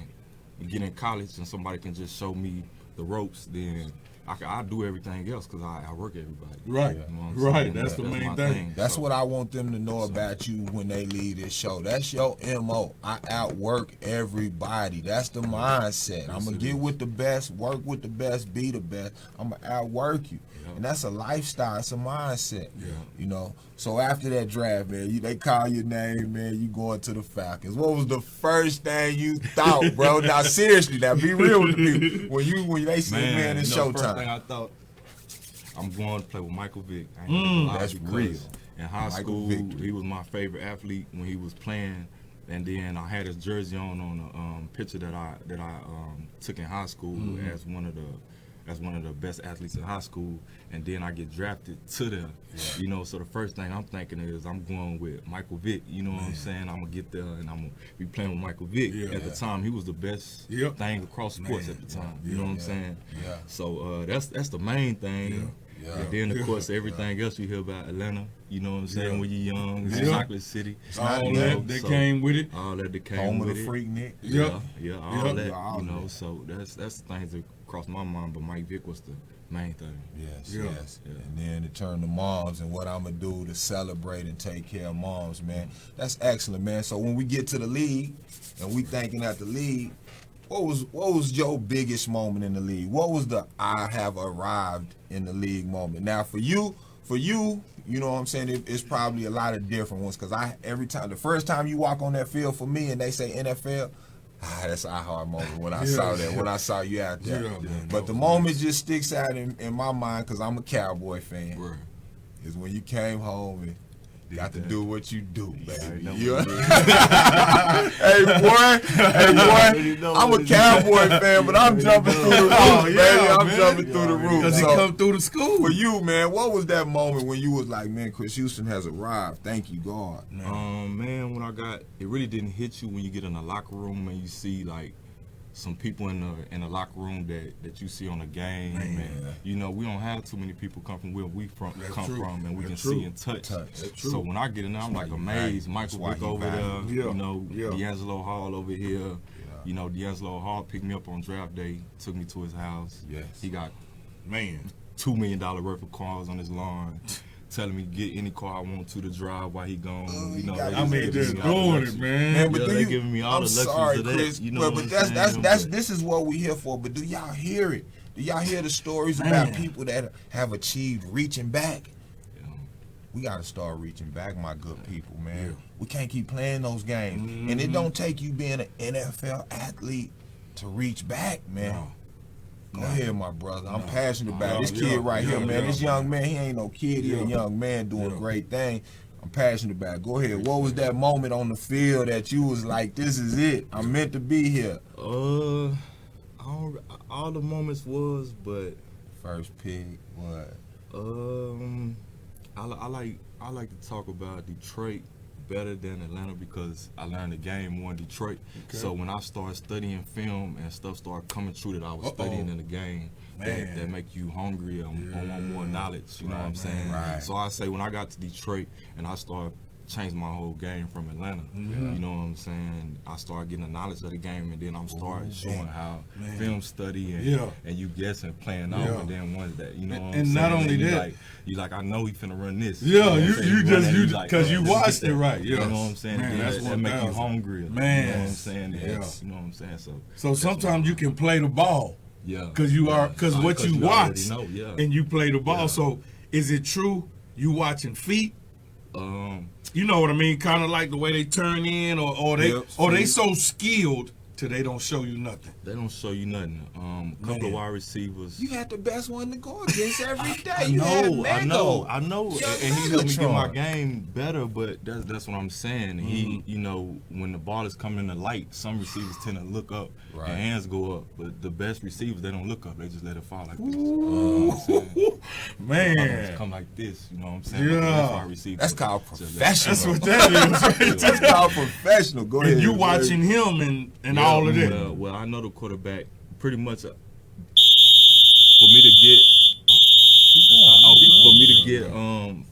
get in college and somebody can just show me the ropes, then I do everything else because I work everybody. Right, you know right. That's the main thing. That's what I want them to know about you when they leave this show. That's your MO. I outwork everybody. That's the mindset. I'm going to get with the best, work with the best, be the best. I'm going to outwork you. And that's a lifestyle. It's a mindset. Yeah. You know? So after that draft, man, they call your name, man, you going to the Falcons. What was the first thing you thought, bro? Now, seriously, now, be real with me. When they say, man, it's showtime. First thing I thought, I'm going to play with Michael Vick. That's real. In high school, he was my favorite athlete when he was playing. And then I had his jersey on a picture that I took in high school as one of the best athletes in high school, and then I get drafted to them. You know, so the first thing I'm thinking is I'm going with Michael Vick. You know what I'm saying? I'm gonna get there and I'm gonna be playing with Michael Vick. At the time, he was the best thing across sports at the time. You know what I'm saying? So that's the main thing. And then of course everything else you hear about Atlanta, you know what I'm saying, when you're young, it's Chocolate City. All that came with it. All that came Home with of the it. Freaknik. All that, you know, so that's the things that crossed my mind, but Mike Vick was the main thing. Yes. And then to turn to moms and what I'm going to do to celebrate and take care of moms, man. That's excellent, man. So when we get to the league and we thinking at the league, what was your biggest moment in the league? What was the I have arrived in the league moment? Now for you, you know what I'm saying, it's probably a lot of different ones, because the first time you walk on that field for me and they say NFL, that's a hard moment when I saw that, when I saw you out there. But the moment just sticks out in my mind, because I'm a Cowboy fan, is when you came home and got to do what you do, baby. Hey, boy, I'm a Cowboy fan, but I'm jumping through the roof, baby. I'm jumping through the roof. Because he come through the school. For you, man, what was that moment when you was like, man, Chris Houston has arrived? Thank you, God. Man, when it really didn't hit you when you get in the locker room and you see like some people in the locker room that you see on the game. And, you know, we don't have too many people come from where we come from, and we can see and touch. So when I get in there, I'm like amazed. Michael Vick over there, you know, D'Angelo Hall over here. You know, D'Angelo Hall picked me up on draft day, took me to his house. He got $2 million worth of cars on his lawn. Telling me get any car I want to drive while he gone. You know, I mean, just doing it, man. But they giving me all the lessons of that. Chris, you know, but that's this is what we here for. But do y'all hear it? Do y'all hear the stories about people that have achieved reaching back? We got to start reaching back, my good people, man. We can't keep playing those games, and it don't take you being an NFL athlete to reach back, man. Go ahead, my brother. I'm passionate about this kid right here, man. This young man, he ain't no kid. He a young man doing a great thing. I'm passionate about it. Go ahead. What was that moment on the field that you was like, this is it? I'm meant to be here? All the moments was, but first pick, what? I like to talk about Detroit better than Atlanta because I learned the game more in Detroit. So when I started studying film and stuff started coming true that I was studying in the game, that make you hungry and want more knowledge, you know what I'm saying? So I say when I got to Detroit and I started changing my whole game from Atlanta, you know what I'm saying? I started getting the knowledge of the game, and then I'm starting showing how film study and you guessing, playing off, and then once that, you know what I'm saying? And not only that, you like, I know he finna run this. Yeah, you because you watched it right. You know what I'm saying? Man, that make you hungry. Man, you know what I'm saying? You know what I'm saying? So sometimes you can play the ball. Because what you watch and you play the ball. So is it true you watching feet? You know what I mean? Kind of like the way they turn in, or they so skilled till they don't show you nothing. They don't show you nothing. A couple of wide receivers. You had the best one to go against every day. I know. And he helped me get my game better. But that's what I'm saying. He, you know, when the ball is coming in the light, some receivers tend to look up, their hands go up. But the best receivers, they don't look up. They just let it fall like this. You know what I'm saying? Man, come like this. You know what I'm saying? That's called professional. That's what that is. That's called professional. Go ahead. And you watching him and all of that. Well, I know the quarterback pretty much. For me to get,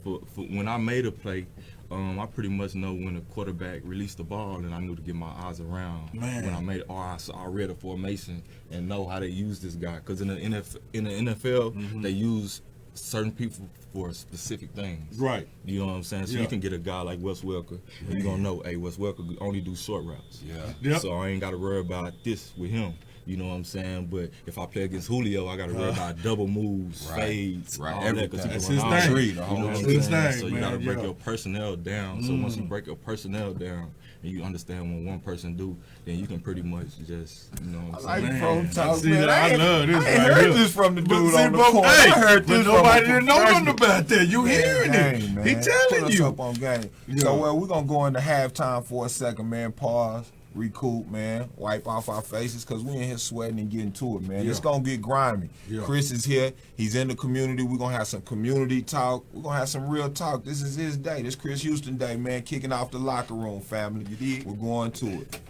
for when I made a play, I pretty much know when a quarterback released the ball, and I knew to get my eyes around when I made it, or I read a formation and know how they use this guy. Because in the NFL, they use certain people for specific things. Right. You know what I'm saying? So you can get a guy like Wes Welker, and you're gonna know, hey, Wes Welker only do short routes. Yep. So I ain't got to worry about this with him. You know what I'm saying? But if I play against Julio, I got to worry about double moves, fades, all that. That's his thing. You know what I'm saying? So you got to break your personnel down. So once you break your personnel down and you understand what one person do, then you can pretty much just, you know what I'm saying? Pro talk, See, man. I love this. I ain't heard this from the dude on the corner. Hey, I heard this from nobody a didn't know professional. nothing about that. You hearing it? Man. He telling Put us you. up on game. So, well, we're going to go into halftime for a second, man. Pause. Recoup, man. Wipe off our faces because we in here sweating and getting to it, man. It's going to get grimy. Chris is here. He's in the community. We're going to have some community talk. We're going to have some real talk. This is his day. This Chris Houston day, man. Kicking off the locker room, family. You dig? We're going to it.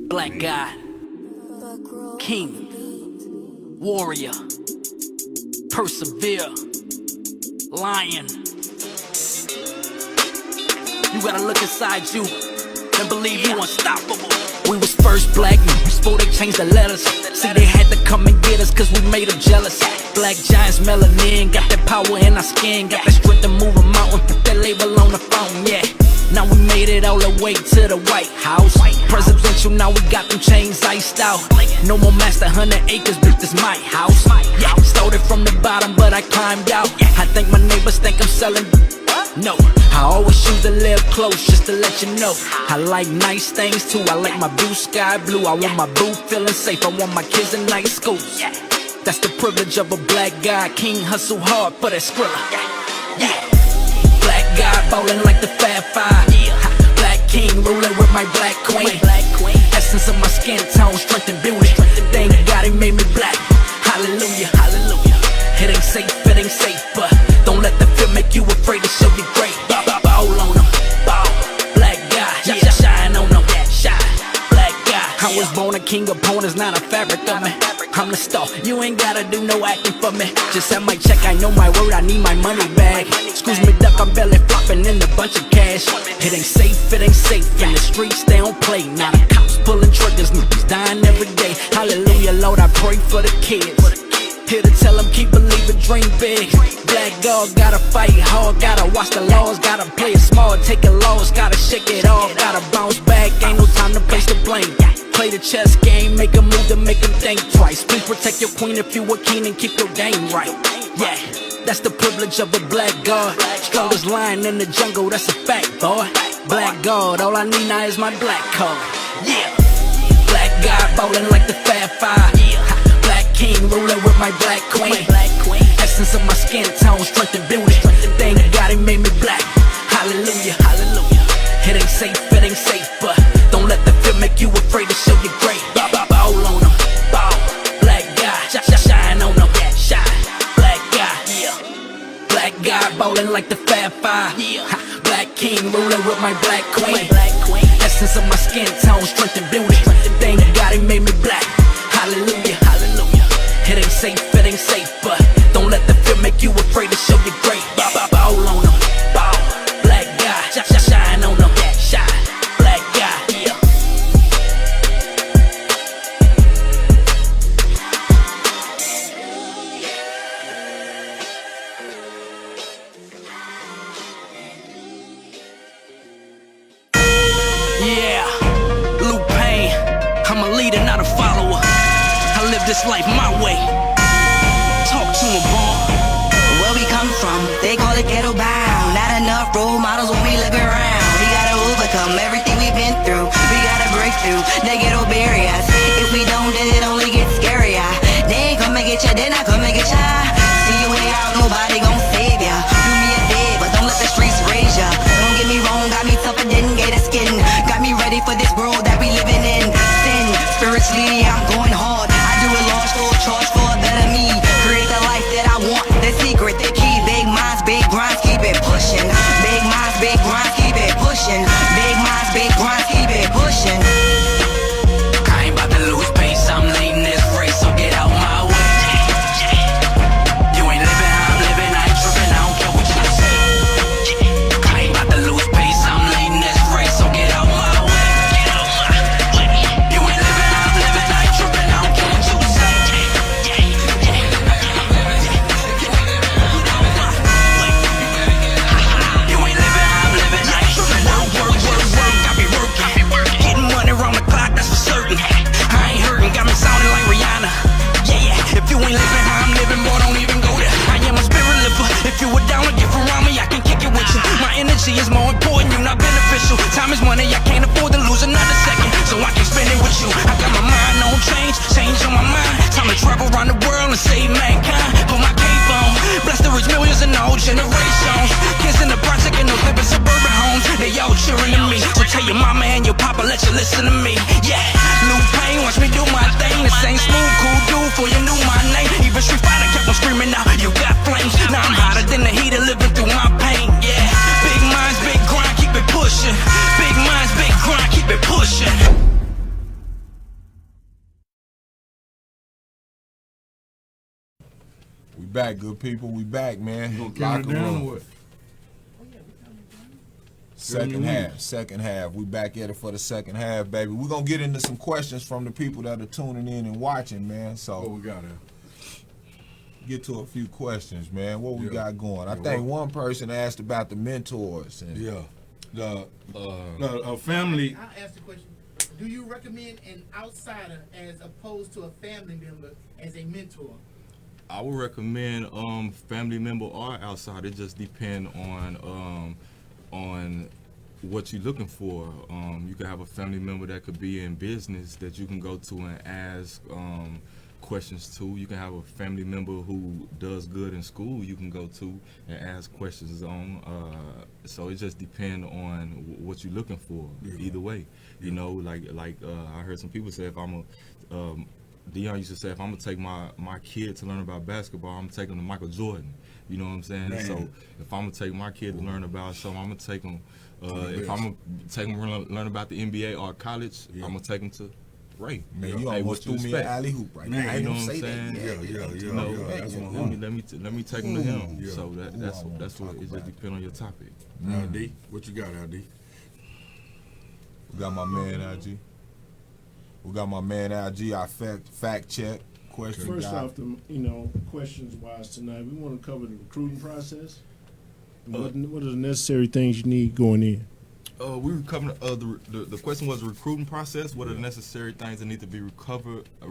Black guy, king, warrior, persevere, lion. You gotta look inside you and believe you unstoppable. We was first black before they changed the letters. See, they had to come and get us cause we made them jealous. Black giants, melanin, got that power in our skin. Got that strength to move a mountain, put that label on the phone, yeah. Now we made it all the way to the White House. Presidential, now we got them chains iced out. No more master, 100 acres, bitch, this my house. Yeah, started from the bottom, but I climbed out. I think my neighbors think I'm selling. No, I always choose to live close just to let you know. I like nice things too, I like my blue sky blue. I want my boo feeling safe, I want my kids in nice schools. That's the privilege of a black guy, king hustle hard for that Skrilla. Yeah, black guy ballin' like the Fab Five. Black king ruling with my black queen. Essence of my skin tone, strength and beauty. Thank God he made me black. Hallelujah, hallelujah. It ain't safe, but don't let the fear make you afraid to show you great. Ball on them, ball. Black guy, yeah, shine on them, shine. Black guy, I was born a king of ponies, not a fabric of me. I'm the star, you ain't gotta do no acting for me. Just have my check, I know my word, I need my money back. Excuse me, duck, I'm belly flopping in a bunch of cash. It ain't safe, in the streets they don't play. Now the cops pulling triggers, niggas dying every day. Hallelujah, Lord, I pray for the kids. Here to tell them keep believing, dream big. Black God, gotta fight hard, gotta watch the laws, gotta play it small, take a loss, gotta shake it off, gotta bounce back, ain't no time to place the blame. Play the chess game, make a move to make them think twice. Please protect your queen if you were keen and keep your game right. Yeah, that's the privilege of a black God. Strongest lion in the jungle, that's a fact, boy. Black God, all I need now is my black card. Yeah, black guy ballin' like the Fab Five. King ruling with my black queen. Essence of my skin tone, strength and beauty. Thank God he made me black. Hallelujah, hallelujah. It ain't safe, but don't let the fear make you afraid to show you great. Ball on them, ball. Black guy, shine on them, shine. Black guy, yeah. Black guy ballin' like the Fab Five. Black king ruling with my black queen. Essence of my skin tone, strength and beauty. Thank God he made me black. Hallelujah, hallelujah. It ain't safe, but don't let the fear make you afraid to show you great. Ball on them, ball. Black guy, shine on them, shine. Black guy, yeah. Yeah, Luke Payne, I'm a leader, not a follower. I live this life my way. Talk to him, boy. Where we come from, they call it ghetto bound. Not enough role models when we look around. We gotta overcome everything we've been through. We gotta break through the ghetto barriers. If we don't, then it only gets scarier. They ain't come and get ya, then I come and get ya. See you way out, nobody gon' save ya. Do me a favor, don't let the streets raise ya. Don't get me wrong, got me tougher than gator skin. Got me ready for this world that we living in. Sin, spiritually, I'm going hard. I do a large full charge for official. Time is money, I can't afford to lose another second, so I can spend it with you. I got my mind on change on my mind. Time to travel around the world and save mankind. Put my cape on, bless the rich millions and old generations. Kids in the project and those living suburban homes, they all cheering to me. So tell your mama and your papa, let you listen to me. Yeah, Lil Pain, watch me do my thing. The same smooth, cool dude for you knew my name. Even Street Fighter kept on screaming out, you got flames. Now I'm hotter than the heat of living through my pain. Yeah, big minds, big grind, keep it pushing. Big minds, big grind, keep it pushing. We back, good people. We back, man. Locker room. Second half. We back at it for the second half, baby. We're going to get into some questions from the people that are tuning in and watching, man. So what we got here? Get to a few questions, man. What we got going? I think one person asked about the mentors. And the family. I'll ask the question. Do you recommend an outsider as opposed to a family member as a mentor? I would recommend family member or outside. It just depends on what you're looking for. You can have a family member that could be in business that you can go to and ask questions to. You can have a family member who does good in school you can go to and ask questions on. So it just depends on what you're looking for. Either way, you know, like I heard some people say, if I'm a Deion used to say, if I'm gonna take my kid to learn about basketball, I'm gonna take him to Michael Jordan. You know what I'm saying? Man. So if I'm gonna take my kid to learn about something, I'm gonna take him. If I'm gonna take him to learn about the NBA or college, I'm gonna take him to Ray. Man, you almost threw me an alley hoop right now. You know what I'm saying? Let me take him to him. Yeah. So that's what it just depends on your topic. LD, what you got, LD? We got my man LG. We got my man LG. I fact check question. First off, questions wise tonight, we want to cover the recruiting process. And what are the necessary things you need going in? We were covering the question was the recruiting process. What are the necessary things that need to be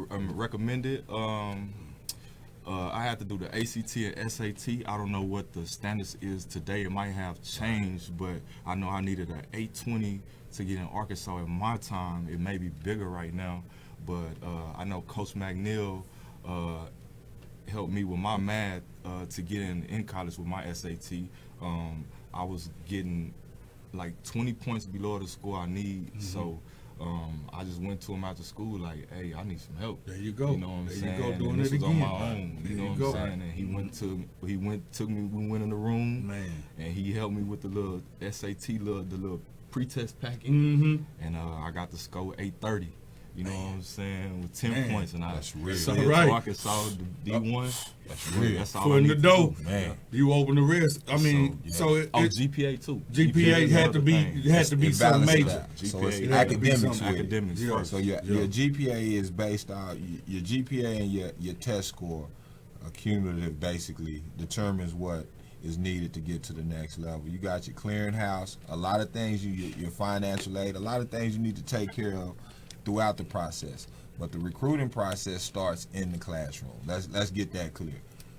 recommended? I had to do the ACT and SAT. I don't know what the standards is today. It might have changed, but I know I needed an 820 to get in Arkansas. At my time, it may be bigger right now, but I know Coach McNeil helped me with my math to get in college with my SAT. I was getting like 20 points below the score I need, so I just went to him after school like, hey, I need some help. There you go. You know what I'm saying? You go doing this it was again. on my own. You know what I'm saying? And he took me. We went in the room, and he helped me with the little SAT, the little pre-test packet, and I got the score 830. You know what I'm saying? With 10 points, and I sent it to Arkansas, the D1. That's real. That's all Foot in the door. Man. You open the wrist. I mean, GPA too. GPA had to be something major. So it's academics. First. So your GPA is based on your GPA and your test score, cumulative, basically determines what is needed to get to the next level. You got your clearinghouse, a lot of things, your financial aid, a lot of things you need to take care of throughout the process. But the recruiting process starts in the classroom. Let's get that clear.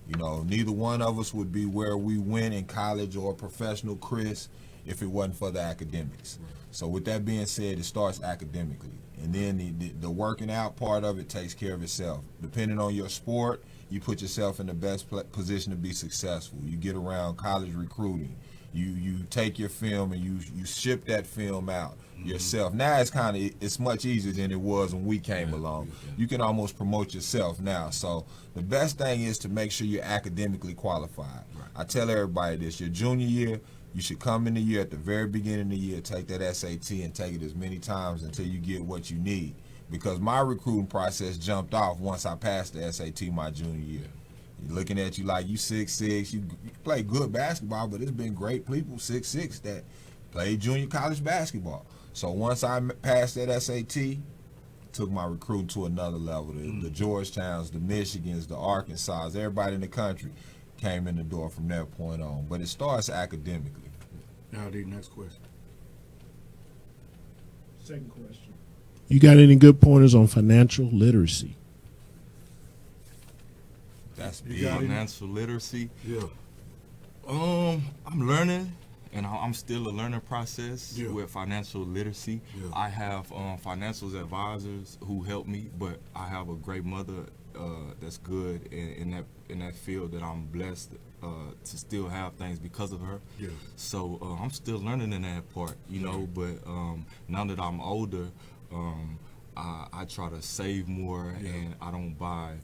You know, neither one of us would be where we went in college or professional, Chris, if it wasn't for the academics. So with that being said, it starts academically. And then the working out part of it takes care of itself. Depending on your sport, you put yourself in the best position to be successful. You get around college recruiting. You take your film and you ship that film out yourself. Now it's much easier than it was when we came along. You can almost promote yourself now. So the best thing is to make sure you're academically qualified. I tell everybody this, your junior year, you should come in the year at the very beginning of the year, take that SAT and take it as many times until you get what you need. Because my recruiting process jumped off once I passed the SAT my junior year. Looking at you like you 6'6", you play good basketball, but it's been great people 6'6" that play junior college basketball. So once I passed that SAT, took my recruiting to another level. The Georgetowns, the Michigans, the Arkansas, everybody in the country came in the door from that point on. But it starts academically. Now the next question. Second question. You got any good pointers on financial literacy? That's big. Financial literacy. Yeah. I'm learning and I'm still a learning process with financial literacy. I have financial advisors who help me, but I have a great mother that's good in that field that I'm blessed to still have things because of her. So I'm still learning in that part, you know. But now that I'm older, I try to save more, and I don't buy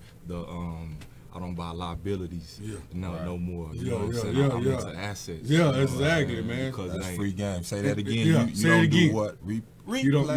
liabilities no more. You know what I'm saying? I'm into assets. Yeah, exactly, man. Because that's free game. Say that again. You say don't it again. do what? You don't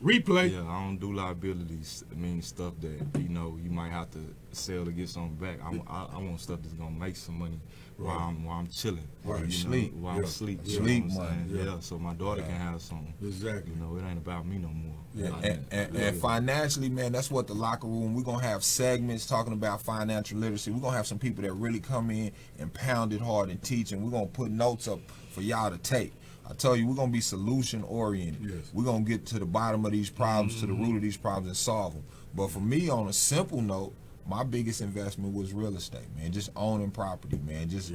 replay. Yeah, I don't do liabilities. I mean, stuff that you might have to sell to get something back. I want stuff that's gonna make some money while I'm chilling. Right. Sleep. While I'm sleep. Sleep money. Yeah. So my daughter can have some. Exactly. You know, it ain't about me no more. Yeah. And financially, man, that's what the locker room. We're gonna have segments talking about financial literacy. We're gonna have some people that really come in and pound it hard and teach, and we're gonna put notes up for y'all to take. I tell you, we're gonna be solution oriented. Yes. We're gonna get to the bottom of these problems, to the root of these problems, and solve them. But for me, on a simple note, my biggest investment was real estate, man. Just owning property, man. Just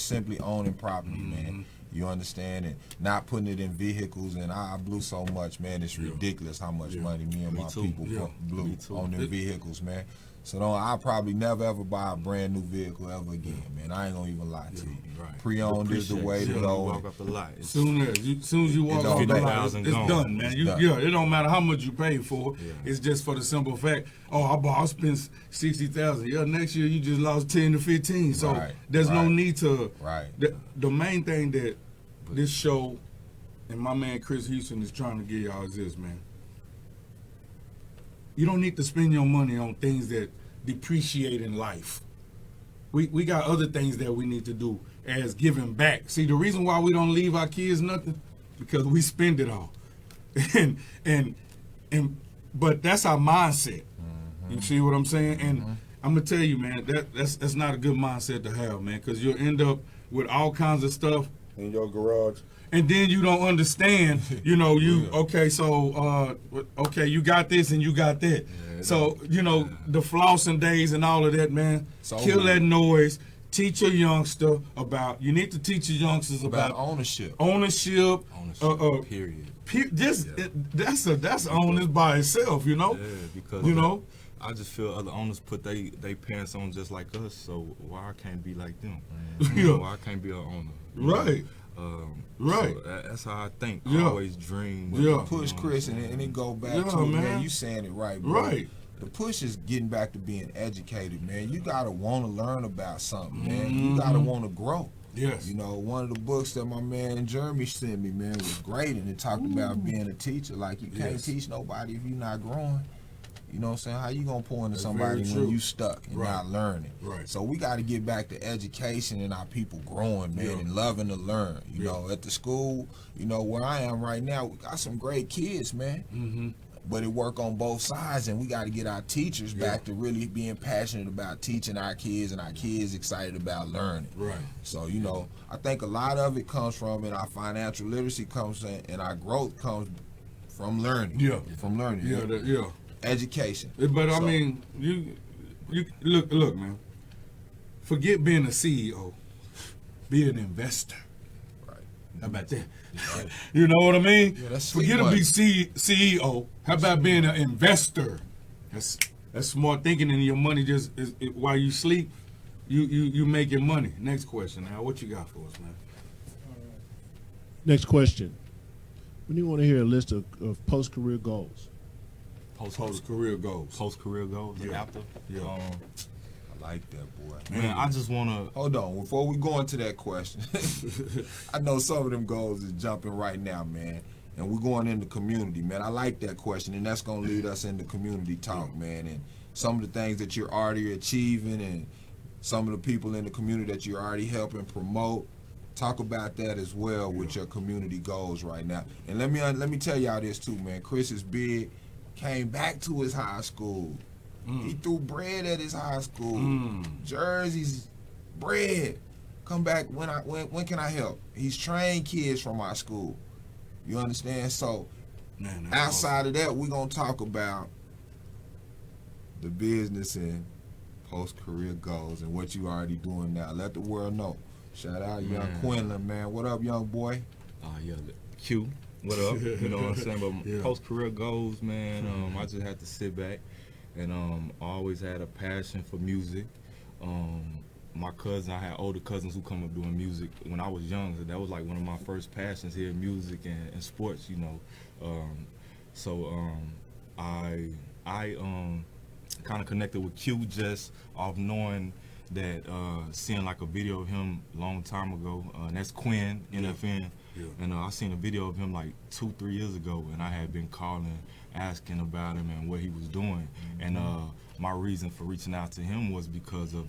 simply owning property, man. You understand? And not putting it in vehicles. And I blew so much, man. It's ridiculous how much money me and my people blew on them vehicles, man. So I'll probably never ever buy a brand new vehicle ever again, man. I ain't gonna even lie to you. Right. Pre-owned is the way to go. Walk up the lot. Soon as you walk off the lot, it's done, man. It don't matter how much you pay for. It's just for the simple fact, I spent $60,000. Yeah, next year you just lost 10 to 15. So there's no need to. The main thing that this show and my man Chris Houston is trying to get y'all is this, man. You don't need to spend your money on things that depreciate in life. We got other things that we need to do as giving back. See, the reason why we don't leave our kids nothing, because we spend it all. But that's our mindset. You see what I'm saying? And I'm gonna tell you, man, that's not a good mindset to have, man, because you'll end up with all kinds of stuff in your garage. And then you don't understand, you got this and you got that. So, the flossing days and all of that, man, kill that noise. Teach your youngster you need to teach your youngsters about ownership. Period. That's owners by itself, Yeah, because I just feel other owners put they parents on just like us, so why I can't be like them? Why I can't be an owner? Right. So that's how I think. I always dream. Push Chris, and it go back to man. You saying it right, bro. Right. The push is getting back to being educated, man. You gotta want to learn about something, man. You gotta want to grow. Yes. One of the books that my man Jeremy sent me, man, was great, and it talked about being a teacher. Like, you can't teach nobody if you're not growing. You know what I'm saying? How you gonna pour into somebody when you stuck and not learning? Right. So we got to get back to education and our people growing, man, and loving to learn. You know, at the school, where I am right now, we got some great kids, man. But it work on both sides, and we got to get our teachers back to really being passionate about teaching our kids, and our kids excited about learning. Right. So, I think a lot of it comes from, and our financial literacy comes in, and our growth comes from learning. Yeah. From learning. Yeah. Education. But I mean, you look, man. Forget being a CEO. Be an investor. Right. How about that? You know what I mean? Yeah, that's forget to be CEO. How about being an investor? That's smart thinking, and your money just while you sleep, you making money. Next question. Now, what you got for us, man? Next question. We want to hear a list of post-career goals. Post-career goals. Post-career goals. Yeah. After. Yeah. I like that, boy. Man, I just want to... Hold on. Before we go into that question, I know some of them goals is jumping right now, man. And we're going into community, man. I like that question, and that's going to lead us into community talk, man. And some of the things that you're already achieving and some of the people in the community that you're already helping promote. Talk about that as well with your community goals right now. And let me tell y'all this too, man. Chris is big. Came back to his high school. He threw bread at his high school. Jerseys, bread. Come back when can I help? He's trained kids from our school. You understand? So outside of that, we're gonna talk about the business and post-career goals and what you already doing now. Let the world know. Shout out young Quinlan, man. What up, young boy? Yeah, Q. What up? You know what I'm saying? But post-career goals, man, I just had to sit back and I always had a passion for music. My cousin, I had older cousins who come up doing music when I was young. So that was like one of my first passions here, music and sports, you know. I kind of connected with Q just off knowing that, seeing like a video of him a long time ago, and that's Quinn, NFN. Yeah. And I seen a video of him like 2-3 years ago, and I had been calling, asking about him and what he was doing. And my reason for reaching out to him was because of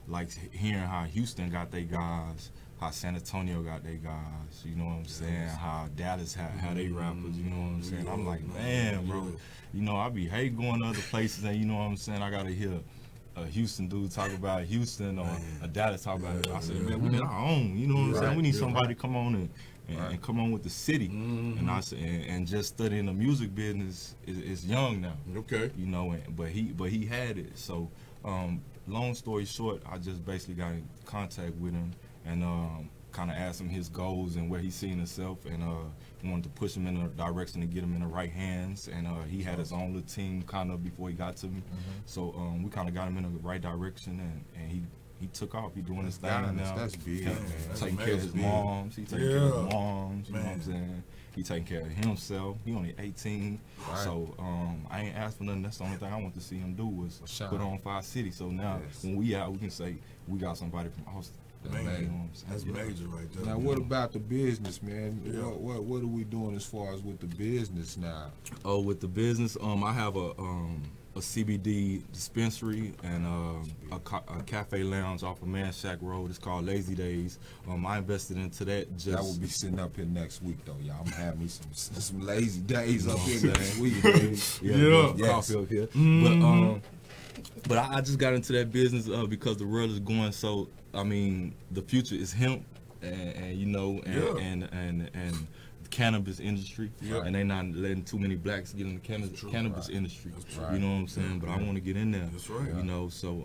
like hearing how Houston got their guys, how San Antonio got their guys, you know what I'm saying, how Dallas how they rappers, you know what I'm saying. I'm like, man, bro, you know, I be hate going to other places, and you know what I'm saying, I gotta hear a Houston dude talk about Houston or a Dallas talk about it. I said, man, we got our own, you know what I'm saying? We need somebody to come on and come on with the city. And I said, and just studying the music business is young now. Okay. You know, but he had it. So long story short, I just basically got in contact with him and kind of asked him his goals and where he's seeing himself, and wanted to push him in the direction to get him in the right hands. And he had his own little team kind of before he got to me. So we kind of got him in the right direction, and he took off. He doing his thing now. That's big, man. Taking care of his moms. He taking care of his moms. You know what I'm saying? He taking care of himself. He only 18. Right. So I ain't asked for nothing. That's the only thing I want to see him do was put on 5 cities. So now when we out, we can say we got somebody from Austin. Man, you know what I'm saying? That's major right there. Now, what about the business, man? Yeah. What are we doing as far as with the business now? Oh, with the business, I have a CBD dispensary and a cafe lounge off of Man Shack Road. It's called Lazy Days. I invested into that. I will be sitting up here next week, though, y'all. I'm having me some lazy days up here next week, baby. Coffee up here. But I just got into that business because the world is going so. I mean, the future is hemp, and you know, and cannabis industry, and they not letting too many blacks get in the cannabis industry. You know what I'm saying? But I want to get in there. That's right. You know, so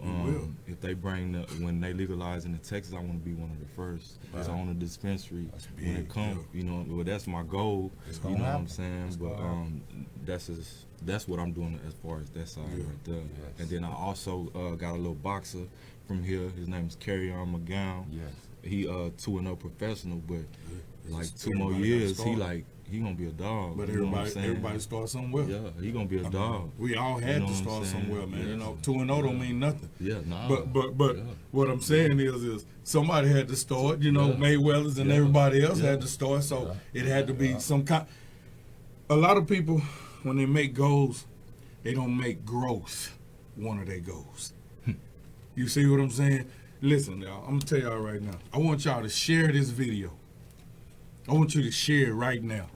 if they bring when they legalize in Texas, I want to be one of the first to own a dispensary when it comes. You know, well, that's my goal. You know what I'm saying? But that's what I'm doing as far as that side right there. And then I also got a little boxer from here. His name is Carry-On McGowan. He 2-0 professional, but like 2 more years, he gonna be a dog. But everybody start somewhere. Yeah, he gonna be a dog. We all had to start somewhere, man. You know, 2-0 don't mean nothing. Yeah, nah. But what I'm saying is somebody had to start. You know, Mayweather's and everybody else had to start. So it had to be some kind. A lot of people, when they make goals, they don't make growth one of their goals. You see what I'm saying? Listen, y'all, I'm gonna tell y'all right now. I want y'all to share this video. I want you to share it right now.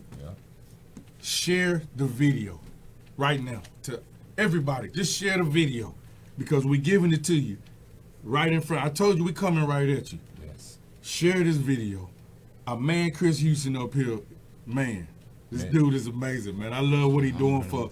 Share the video right now to everybody. Just share the video because we're giving it to you right in front. I told you we coming right at you. Yes. Share this video. Our man Chris Houston up here, man. This dude is amazing, man. I love what he's doing for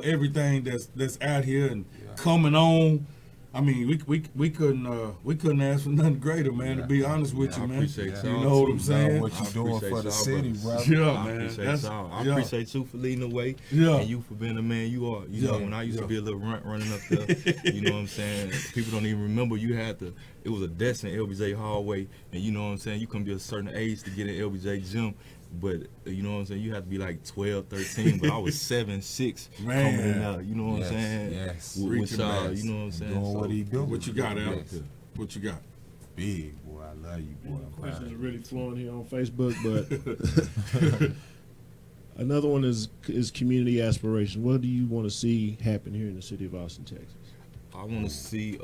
everything that's out here and coming on. I mean, we couldn't ask for nothing greater, man. To be honest with you, man. You know what I'm saying? What you doing for the city, brother? Yeah, man. I appreciate you for leading the way, and you for being the man you are. You know, when I used to be a little runt running up there, you know what I'm saying? People don't even remember you had to. It was a desk in LBJ hallway, and you know what I'm saying? You can be a certain age to get in LBJ gym. But you know what I'm saying, you have to be like 12, 13, but I was 7, 6 coming in there, you know what I'm saying? Yes. With y'all, you know what I'm saying? Doing what he doing. What you got, Alex? What you got? Big, boy. I love you, boy. Questions are really flowing here on Facebook, but another one is community aspiration. What do you want to see happen here in the city of Austin, Texas? I want to see.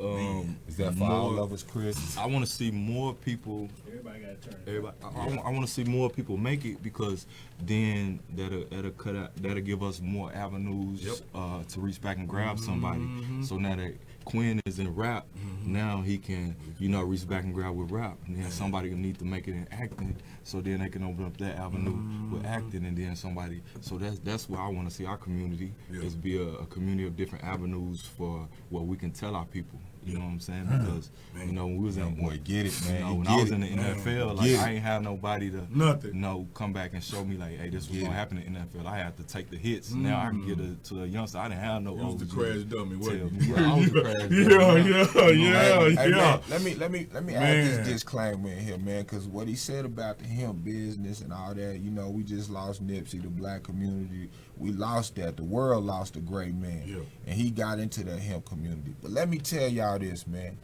Is that for all of us, Chris? I want to see more people. Everybody got to turn. Everybody. I want to see more people make it because then that'll give us more avenues to reach back and grab somebody. So now that Quinn is in rap, now he can reach back and grab with rap, and then somebody will need to make it in acting. So then they can open up that avenue with acting, and then somebody. So that's where I want to see our community is be a community of different avenues for what we can tell our people. You know what I'm saying? Because you know when we was in boy, get it, man. You know, when I was in the NFL, like I ain't have nobody to come back and show me like, hey, this was gonna happen in the NFL. I had to take the hits. Now I can get to a youngster. I didn't have no. You was the crash dummy, wasn't you? I was the crash dummy. Yeah. Let me add this disclaimer in here, man, because what he said about the hemp business and all that, you know, we just lost Nipsey, the black community. We lost that. The world lost a great man, and he got into the hemp community. But let me tell y'all this, man.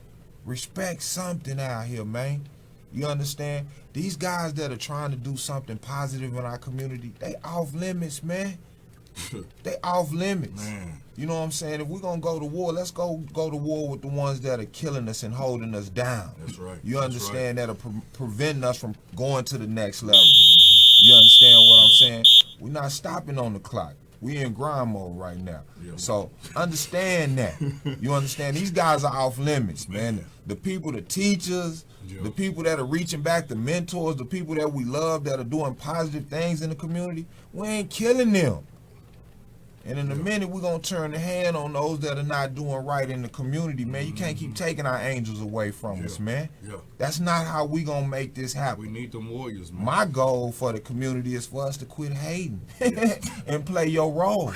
Respect something out here, man. You understand? These guys that are trying to do something positive in our community, they off limits, man. They off limits. Man. You know what I'm saying? If we're gonna go to war, let's go to war with the ones that are killing us and holding us down. That's right. You understand that are preventing us from going to the next level. You understand what I'm saying? We're not stopping on the clock. We in grind mode right now. So understand that. You understand? These guys are off limits, man. The people, the teachers, the people that are reaching back, the mentors, the people that we love that are doing positive things in the community, we ain't killing them. And in a minute, we're going to turn the hand on those that are not doing right in the community, man. You can't keep taking our angels away from us, man. That's not how we going to make this happen. We need them warriors, man. My goal for the community is for us to quit hating and play your role.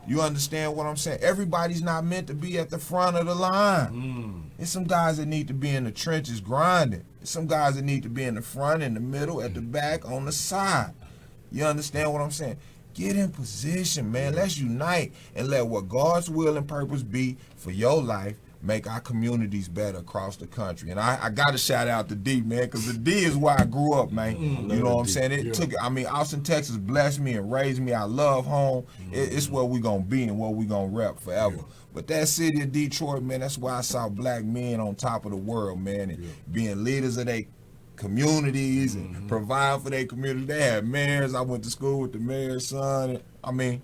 You understand what I'm saying? Everybody's not meant to be at the front of the line. There's some guys that need to be in the trenches grinding. There's some guys that need to be in the front, in the middle, at the back, on the side. You understand what I'm saying? Get in position, man. Let's unite and let what God's will and purpose be for your life make our communities better across the country. And I got to shout out to D, man, because the D is where I grew up, man. You know what I'm saying? Austin, Texas blessed me and raised me. I love home. It's where we going to be and where we going to rep forever. But that city of Detroit, man, that's why I saw black men on top of the world, man, and being leaders of their communities and provide for their community. They had mayors. I went to school with the mayor's son. I mean,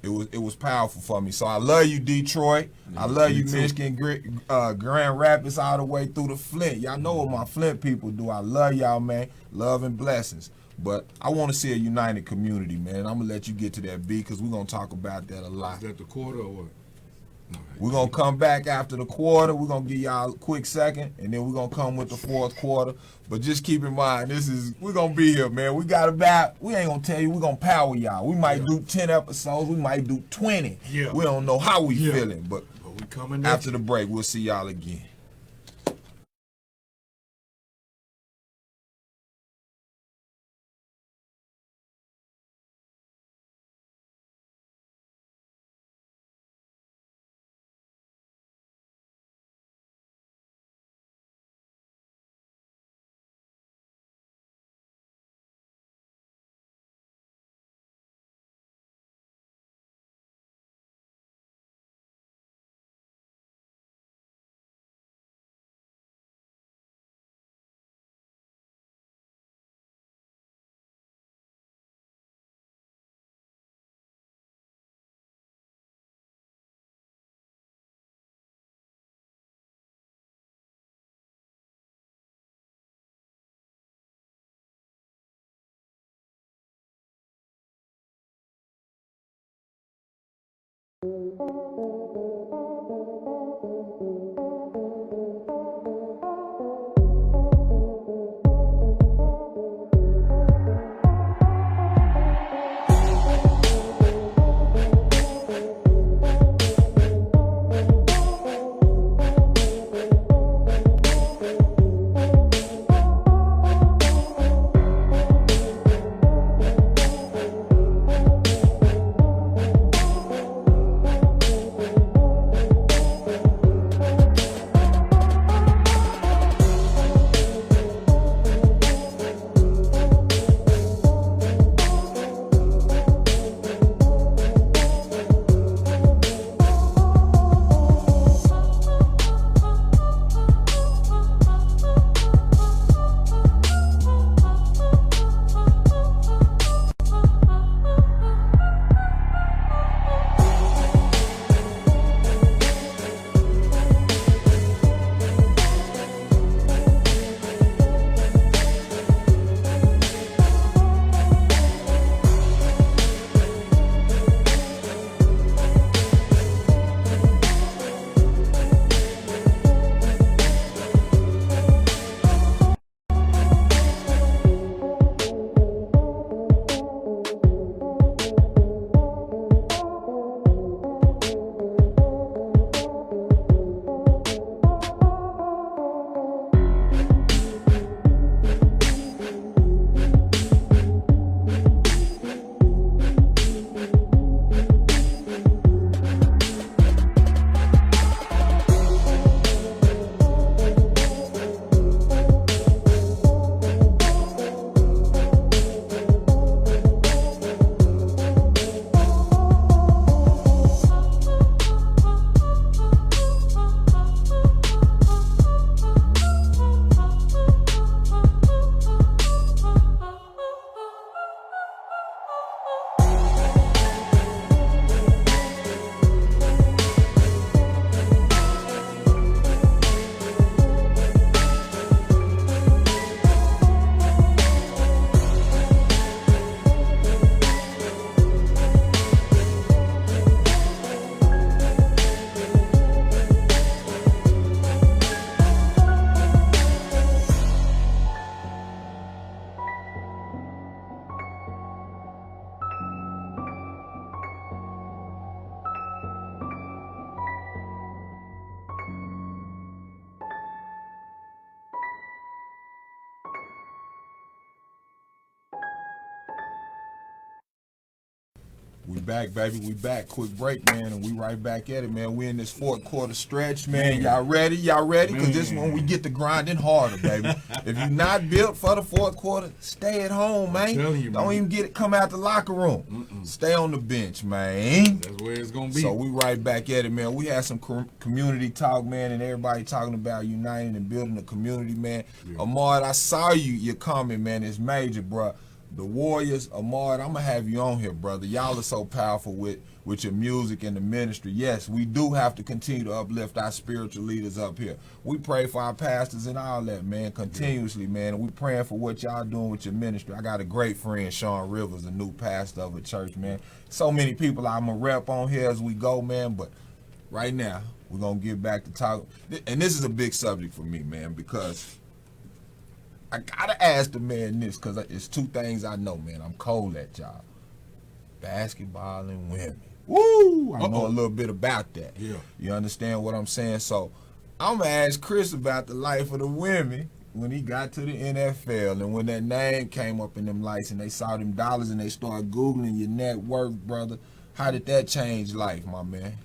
it was powerful for me. So I love you, Detroit. I love you, Michigan, Grand Rapids, all the way through to Flint. Y'all know what my Flint people do. I love y'all, man. Love and blessings. But I want to see a united community, man. I'm going to let you get to that beat because we're going to talk about that a lot. Is that the quarter or what? We're going to come back after the quarter. We're going to give y'all a quick second, and then we're going to come with the fourth quarter. But just keep in mind, we're going to be here, man. We ain't going to tell you, we're going to power y'all. We might do 10 episodes. We might do 20. We don't know how we feeling, but we coming after the break, we'll see y'all again. We back, baby. We back. Quick break, man, and we right back at it, man. We in this fourth quarter stretch, man. Y'all ready? Y'all ready? Because this one we get the grinding harder, baby. If you're not built for the fourth quarter, stay at home, man. Don't even come out the locker room. Stay on the bench, man. That's where it's going to be. So we right back at it, man. We had some community talk, man, and everybody talking about uniting and building a community, man. Yeah. Ahmad, I saw you coming, man. It's major, bro. The Warriors, Ahmad, I'm going to have you on here, brother. Y'all are so powerful with your music and the ministry. Yes, we do have to continue to uplift our spiritual leaders up here. We pray for our pastors and all that, man, continuously, man. And we praying for what y'all doing with your ministry. I got a great friend, Sean Rivers, a new pastor of a church, man. So many people I'm going to rep on here as we go, man. But right now, we're going to get back to talking. And this is a big subject for me, man, because I gotta ask the man this, because it's two things I know, man. I'm cold at y'all. Basketball and women. Woo! I know a little bit about that. Yeah. You understand what I'm saying? So I'm gonna ask Chris about the life of the women when he got to the NFL and when that name came up in them lights and they saw them dollars and they started Googling your net worth, brother. How did that change life, my man?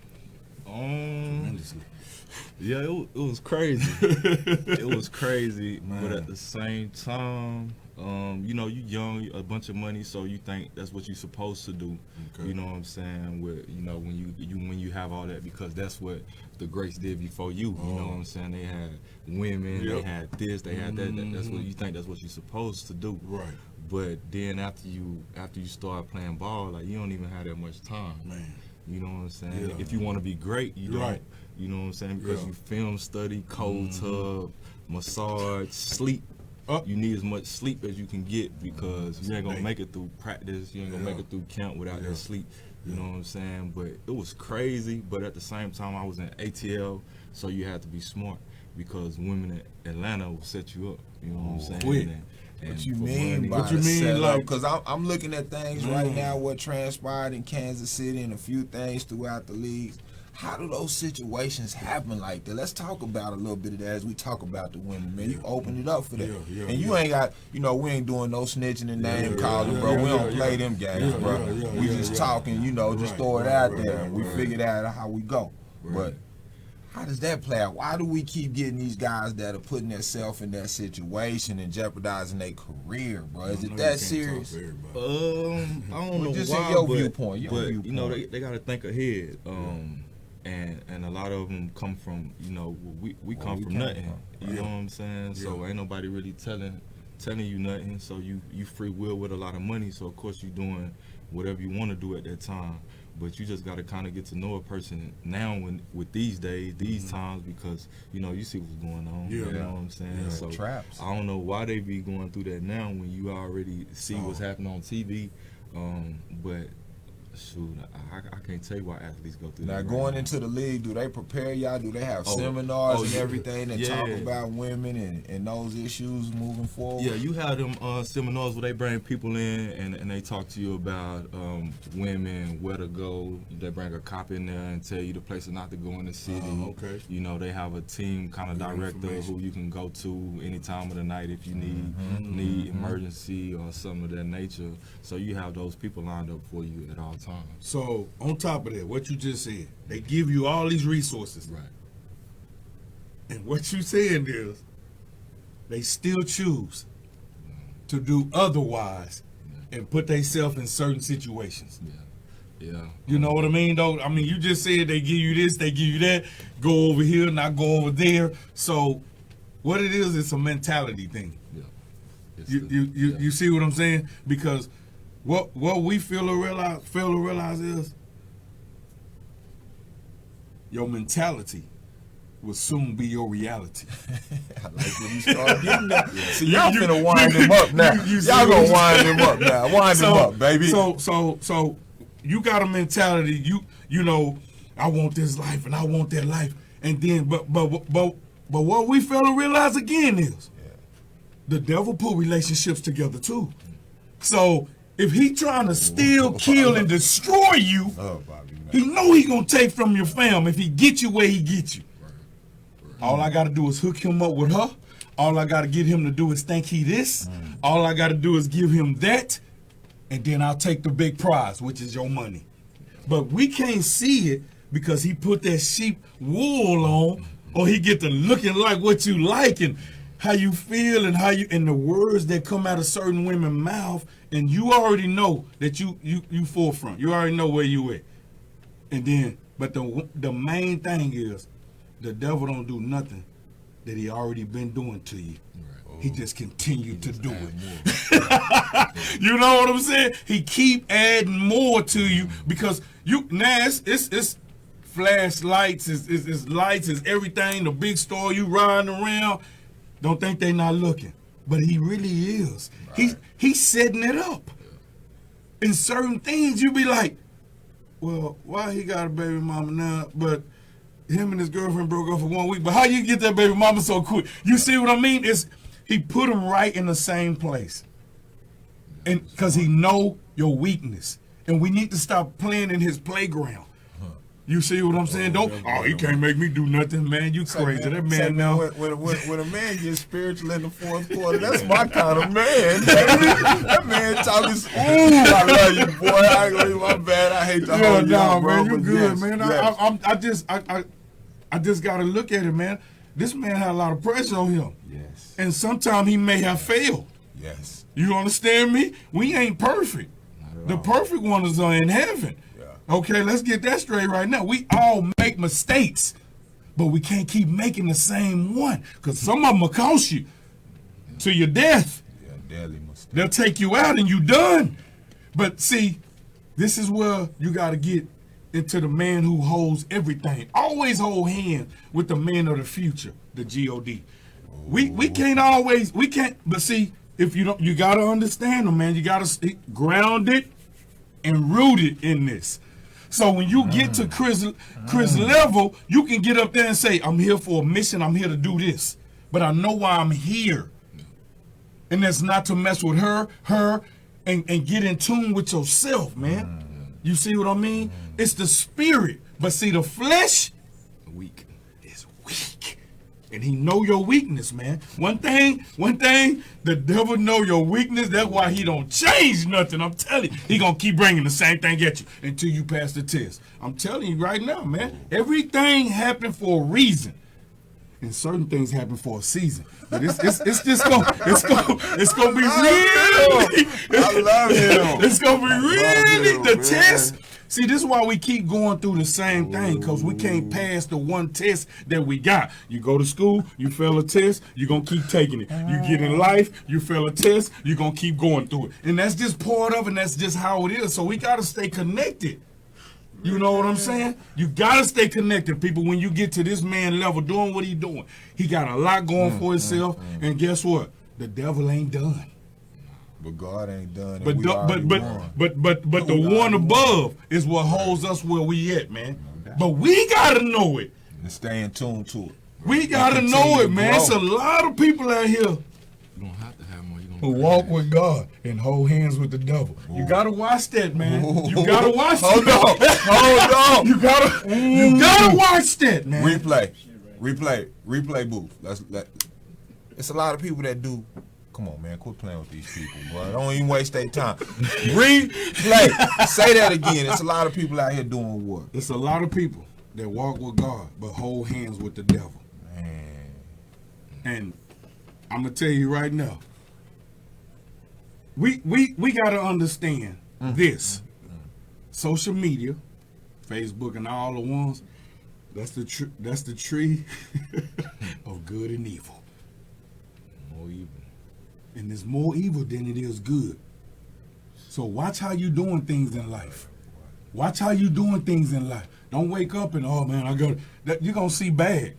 Yeah, it was crazy. It was crazy, man. But at the same time, you know, you young, a bunch of money, so you think that's what you're supposed to do. Okay. You know what I'm saying? With, you know, when you have all that, because that's what the greats did before you. You know what I'm saying? They had women, they had this, they had that. That's what you think. That's what you're supposed to do. Right. But then after you start playing ball, like, you don't even have that much time. Man. You know what I'm saying? Yeah. If you want to be great, you don't. You know what I'm saying? Because you film, study, cold tub, massage, sleep. You need as much sleep as you can get, because you ain't going to make it through practice. You ain't going to make it through camp without that sleep. You know what I'm saying? But it was crazy. But at the same time, I was in ATL, so you had to be smart, because women in Atlanta will set you up. You know what I'm saying? What you mean by setup? Because I'm looking at things right now, what transpired in Kansas City and a few things throughout the league. How do those situations happen like that? Let's talk about a little bit of that as we talk about the women, man. You opened it up for that. And you ain't got, you know, we ain't doing no snitching and name calling, bro. We don't play them games, bro. We just talking, you know, just throw it out there. And we figured out how we go. But how does that play out? Why do we keep getting these guys that are putting themselves in that situation and jeopardizing their career, bro? Is it that serious? I don't know just why, in your viewpoint. You know, they got to think ahead. And a lot of them come from, you know, we come from nothing. You know what I'm saying? So ain't nobody really telling you nothing. So you free will with a lot of money. So of course you doing whatever you want to do at that time. But you just got to kind of get to know a person now with these days, these times, because, you know, you see what's going on. You know what I'm saying? So traps. I don't know why they be going through that now when you already see what's happening on TV. But shoot, I can't tell you why athletes go through that. Now, going into the league, do they prepare y'all? Do they have seminars and everything that talk about women and those issues moving forward? Yeah, you have them seminars where they bring people in and they talk to you about women, where to go. They bring a cop in there and tell you the places not to go in the city. You know, they have a team kind of director who you can go to any time of the night if you need emergency or something of that nature. So you have those people lined up for you at all times. So, on top of that, what you just said, they give you all these resources. Right. And what you saying is, they still choose to do otherwise and put themselves in certain situations. Yeah. You know what I mean, though? I mean, you just said they give you this, they give you that, go over here, not go over there. So, what it is, it's a mentality thing. Yeah. You see what I'm saying? Because what we fail to realize is your mentality will soon be your reality. I like when you start getting that. See, y'all finna wind him up now. Y'all gonna wind him up now. Wind him up, baby. So you got a mentality. You know, I want this life and I want that life, and then but what we fail to realize again is the devil put relationships together too. So if he trying to steal, kill, and destroy you, he know he gonna take from your fam if he get you where he get you. All I gotta do is hook him up with her. All I gotta get him to do is think he this. All I gotta do is give him that, and then I'll take the big prize, which is your money. But we can't see it because he put that sheep wool on, or he get to looking like what you like and how you feel and how you and the words that come out of certain women's mouth, and you already know that you forefront. You already know where you at. And then, but the main thing is, the devil don't do nothing that he already been doing to you. Right. He just continued to do it. You know what I'm saying? He keep adding more to you because it's flashlights, it's lights, it's everything. The big store you riding around. Don't think they not looking, but he really is. Right. He's setting it up. In certain things, you be like, well, why he got a baby mama now? But him and his girlfriend broke up for 1 week. But how you get that baby mama so quick? You see what I mean? He put them right in the same place, and because he know your weakness, and we need to stop playing in his playground. You see what I'm saying? He can't make me do nothing, man. You crazy. That man now. When a man gets spiritual in the fourth quarter, that's my kind of man. That man talking, ooh, I love you, boy. I love you, my bad. I hate to hold you up, bro. Man, you good, yes, man. Yes. I just got to look at it, man. This man had a lot of pressure on him. Yes. And sometimes he may have failed. Yes. You understand me? We ain't perfect. The perfect ones are in heaven. Okay, let's get that straight right now. We all make mistakes, but we can't keep making the same one because some of them will cost you to your death. Yeah, deadly mistake. They'll take you out and you done. But see, this is where you got to get into the man who holds everything. Always hold hands with the man of the future, the G-O-D. We can't, but see, if you don't, you got to understand them, man. You got to stay grounded and rooted in this. So when you get to Chris level, you can get up there and say, I'm here for a mission, I'm here to do this. But I know why I'm here. And that's not to mess with her, and get in tune with yourself, man. You see what I mean? It's the spirit. But see, the flesh is weak. And he know your weakness, man. One thing, the devil know your weakness. That's why he don't change nothing. I'm telling you, he gonna keep bringing the same thing at you until you pass the test. I'm telling you right now, man. Everything happened for a reason, and certain things happen for a season. But it's gonna be really. I love him. It's gonna be really the test. See, this is why we keep going through the same thing, because we can't pass the one test that we got. You go to school, you fail a test, you're going to keep taking it. You get in life, you fail a test, you're going to keep going through it. And that's just part of it, and that's just how it is. So we got to stay connected. You know what I'm saying? You got to stay connected, people, when you get to this man level doing what he's doing. He got a lot going for himself, and guess what? The devil ain't done. But God ain't done. But the one above is what holds us where we at, man. But we gotta know it and stay in tune to it. We gotta know it, man. It's a lot of people out here You don't have to have more. who walk with God and hold hands with the devil. You gotta watch that, man. You gotta watch that. Hold on. You gotta watch that, man. Replay booth. It's a lot of people that do. Come on, man, quit playing with these people, bro. Don't even waste their time. Replay. Say that again. It's a lot of people out here doing what? It's a lot of people that walk with God but hold hands with the devil. Man. And I'm gonna tell you right now, we gotta understand this. Social media, Facebook, and all the ones. That's the tree of good and evil. More evil. And there's more evil than it is good. So watch how you doing things in life. Watch how you doing things in life. Don't wake up and, oh man, you're gonna see bad.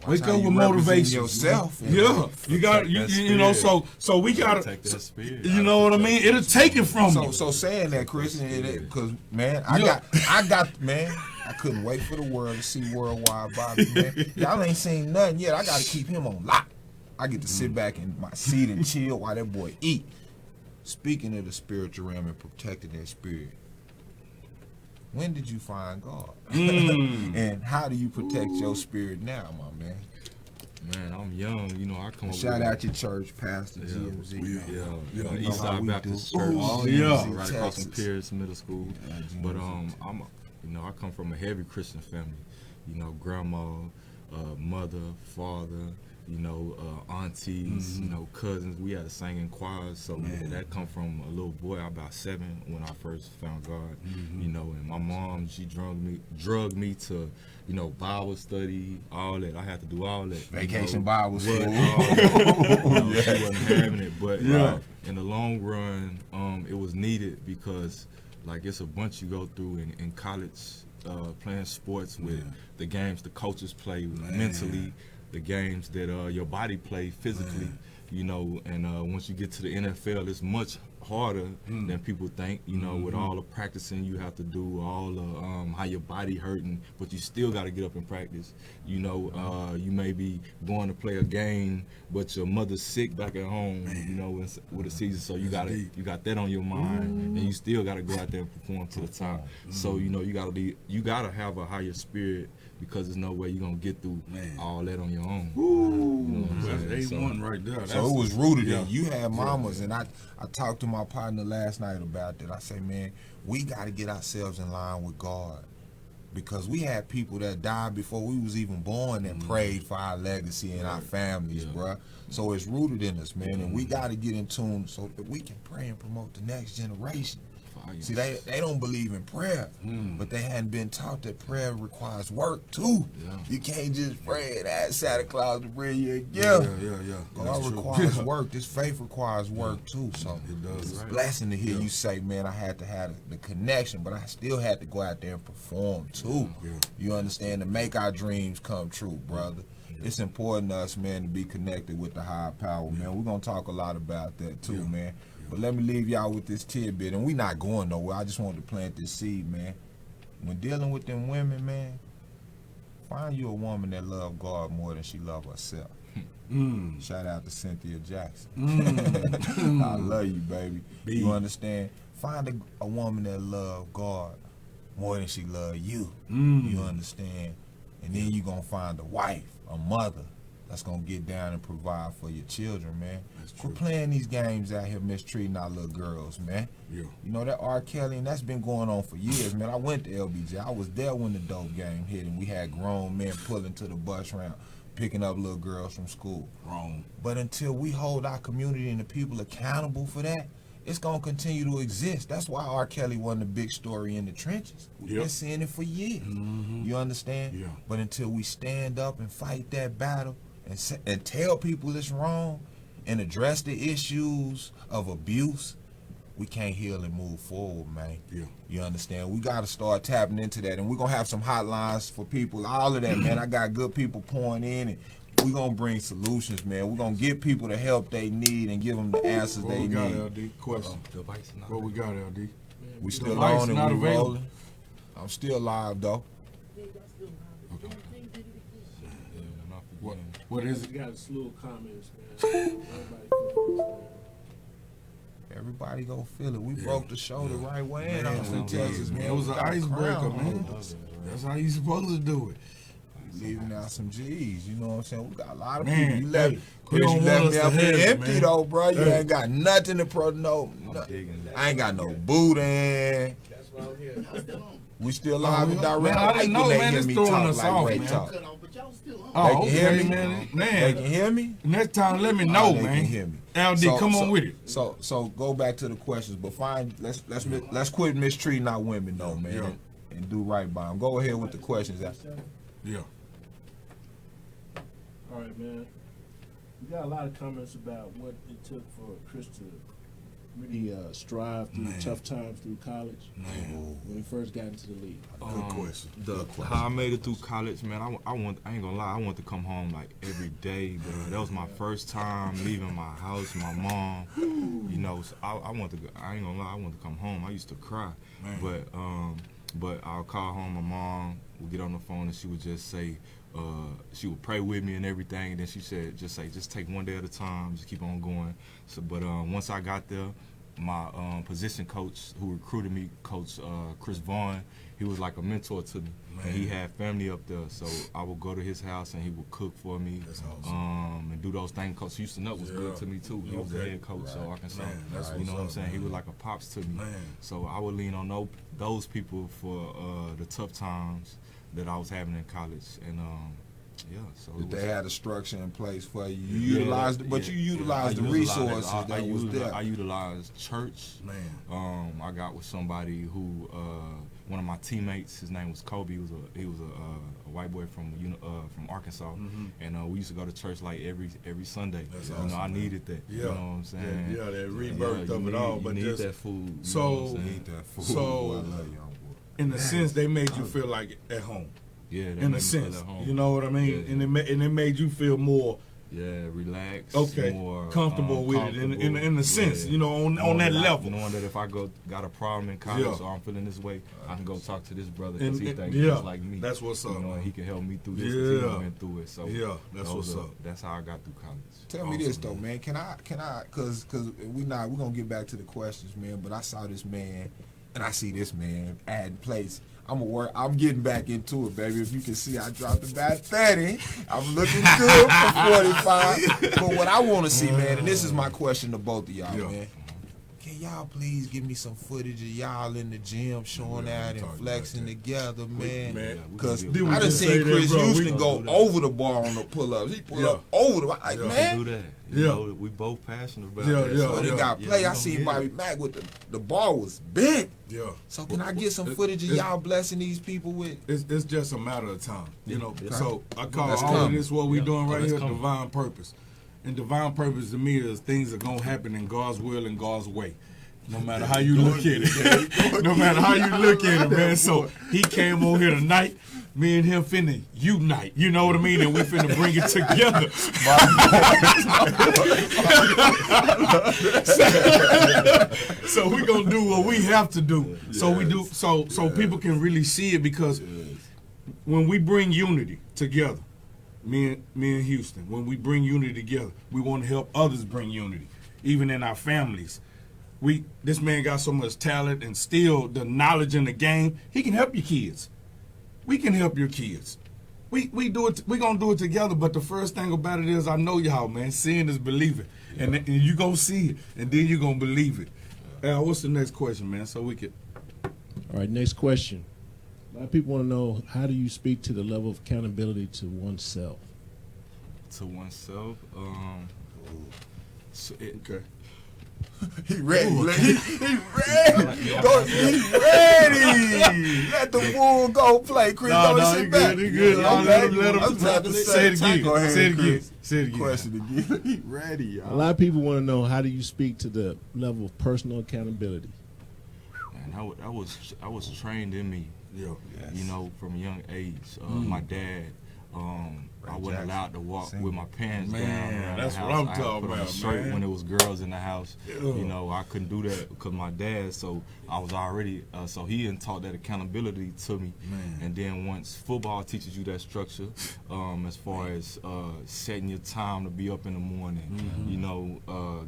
Wake up with motivation. Yourself. Yeah. You got you know, so we gotta take that spirit. You know what I mean? It'll take it from you. So saying that, Chris, because man, I couldn't wait for the world to see Worldwide Bobby, man. Y'all ain't seen nothing yet. I gotta keep him on lock. I get to sit back in my seat and chill while that boy eat. Speaking of the spiritual realm and protecting that spirit, when did you find God? And how do you protect your spirit now, my man? Man, I'm young. You know, I come up Shout with out your church, Pastor GMZ. Yeah, Eastside Baptist Church. Right across from Pierce Middle School. But I come from a heavy Christian family. You know, grandma, mother, father, aunties, cousins. We had a singing choir, so that come from a little boy. I was about 7 when I first found God. And my mom, she drugged me to, Bible study, all that. I had to do all that. Vacation Bible school. She wasn't having it, but in the long run, it was needed because, like, it's a bunch you go through in college, playing sports with the games the coaches play mentally. The games that your body play physically, and once you get to the NFL, it's much harder than people think, with all the practicing you have to do, all the how your body hurting, but you still got to get up and practice. You may be going to play a game, but your mother's sick back at home, with a season, so you got that on your mind, and you still got to go out there and perform to the top. So you gotta have a higher spirit, because there's no way you're going to get through all that on your own. That's A1 right there. So it was rooted in you had mamas, and I talked to my partner last night about that. I say, man, we got to get ourselves in line with God, because we had people that died before we was even born and prayed for our legacy and our families, bruh. So it's rooted in us, man, and we got to get in tune so that we can pray and promote the next generation. See, they don't believe in prayer, but they hadn't been taught that prayer requires work too. You can't just pray and ask Santa Claus to bring you a gift. God requires work. This faith requires work too. So it's a blessing to hear you say, man, I had to have the connection, but I still had to go out there and perform too. You understand? To make our dreams come true, brother. It's important to us, man, to be connected with the higher power, man. We're going to talk a lot about that too, man. But let me leave y'all with this tidbit, and we not going nowhere. I just wanted to plant this seed, man. When dealing with them women, man, find you a woman that love God more than she love herself. Shout out to Cynthia Jackson. I love you, baby. You understand? Find a woman that love God more than she love you. You understand? And then you going to find a wife, a mother, that's going to get down and provide for your children, man. Quit playing these games out here mistreating our little girls, man. You know, that R. Kelly, and that's been going on for years, man. I went to LBJ. I was there when the dope game hit, and we had grown men pulling to the bus round, picking up little girls from school. But until we hold our community and the people accountable for that, it's going to continue to exist. That's why R. Kelly wasn't a big story in the trenches. We've been seeing it for years. You understand? But until we stand up and fight that battle, and tell people it's wrong and address the issues of abuse, we can't heal and move forward, man. You understand? We got to start tapping into that, and we're going to have some hotlines for people, all of that, man. I got good people pouring in, and we're going to bring solutions, man. We're going to give people the help they need and give them the answers they need. What we got, LD? Question. What we got, LD? We still on and we rolling. I'm still live, though. What is it? You got a slew of comments, man. Everybody go feel it. We broke the show the right way in Austin, Texas, man. It was an icebreaker, man. That's how you supposed to do it. Leaving out some G's, you know what I'm saying? We got a lot of man, people. You left me up here empty, though, bro. You ain't got nothing to I ain't got no boot in. That's why I'm here. We still live and direct. Man, I didn't know, man. It's throwing us off, man. They can hear me, man. They can hear me. Next time, let me know, man. They can hear me. LD, come on with it. So go back to the questions, but let's quit mistreating our women, though, man, and do right by them. Go ahead with the questions. All right, man. We got a lot of comments about what it took for Chris to really strive through tough times through college when he first got into the league. Good question. How I made it through college, man. I ain't gonna lie. I want to come home like every day, but that was my first time leaving my house, my mom. You know, so I want to. I ain't gonna lie. I want to come home. I used to cry, but I'll call home my mom. We'll get on the phone and she would just say. She would pray with me and everything, and then she said, just take one day at a time, just keep on going. So, but once I got there, my position coach who recruited me, Coach Chris Vaughn, he was like a mentor to me. Man. And he had family up there, so I would go to his house and he would cook for me. That's awesome. And do those things. Coach Houston Up was good to me too. He was the head coach, so Arkansas. You know what I'm saying? He was like a pops to me. So I would lean on those people for the tough times that I was having in college. And so they had a structure in place for you. You utilized it, but you utilized the resources that was there. I utilized church. I got with somebody who one of my teammates, his name was Kobe. He was a white boy from Arkansas, and we used to go to church like every Sunday. That's awesome, I needed that. You know what I'm saying? That rebirth of it all. But you need that food. So in a sense, they made you feel like at home. Yeah, in a sense, you know what I mean, and it made you feel more, relaxed, more comfortable with it. In a sense, you know, on that level. Knowing that if I got a problem in college or I'm feeling this way, I can go talk to this brother because he thinks just like me. That's what's up. You know, he can help me through this. He went through it. So that's what's up. That's how I got through college. Tell me this though, man. Can I? Because we're gonna get back to the questions, man. But I saw this man, and I see this man adding plays. I'm getting back into it, baby. If you can see, I dropped about 30. I'm looking good for 45. But what I want to see, man, and this is my question to both of y'all, man. Can y'all please give me some footage of y'all in the gym showing out and flexing together, man? Because I done seen Chris Houston go over the bar on the pull-ups. He pull up over the bar. Like, man. Do that. You know, we both passionate about that. So they got play. I seen Bobby Mack with the ball was big. So can I get some footage of y'all blessing these people with? It's just a matter of time, you know. So I call all of this what we doing right here divine purpose. And divine purpose to me is things are gonna happen in God's will and God's way. No matter how you look at it. No matter how you look at it, man. So he came on here tonight. Me and him finna unite, you know what I mean? And we finna bring it together. So we gonna do what we have to do. So we do so people can really see it, because when we bring unity together, me and Houston, when we bring unity together, we want to help others bring unity, even in our families. This man got so much talent and still the knowledge in the game. He can help your kids. We can help your kids. We do it. We gonna do it together. But the first thing about it is, I know y'all, man. Seeing is believing, and you gonna see it, and then you gonna believe it. What's the next question, man? So we could. All right, next question. A lot of people want to know, how do you speak to the level of accountability to oneself? To oneself, okay. He ready. He ready. He's ready. Let the bull go play, Chris. Don't sit back. He good. Let him say it again. Go ahead, say it again. Say it again. Question again. He ready, y'all. A lot of people want to know, how do you speak to the level of personal accountability? Man, I was trained in me. You know, from a young age. My dad. I wasn't allowed to walk with my pants down. That's what I'm talking about, man. When there was girls in the house, you know, I couldn't do that because my dad. So I was already. So he had taught that accountability to me. And then once football teaches you that structure, as far as setting your time to be up in the morning, you know,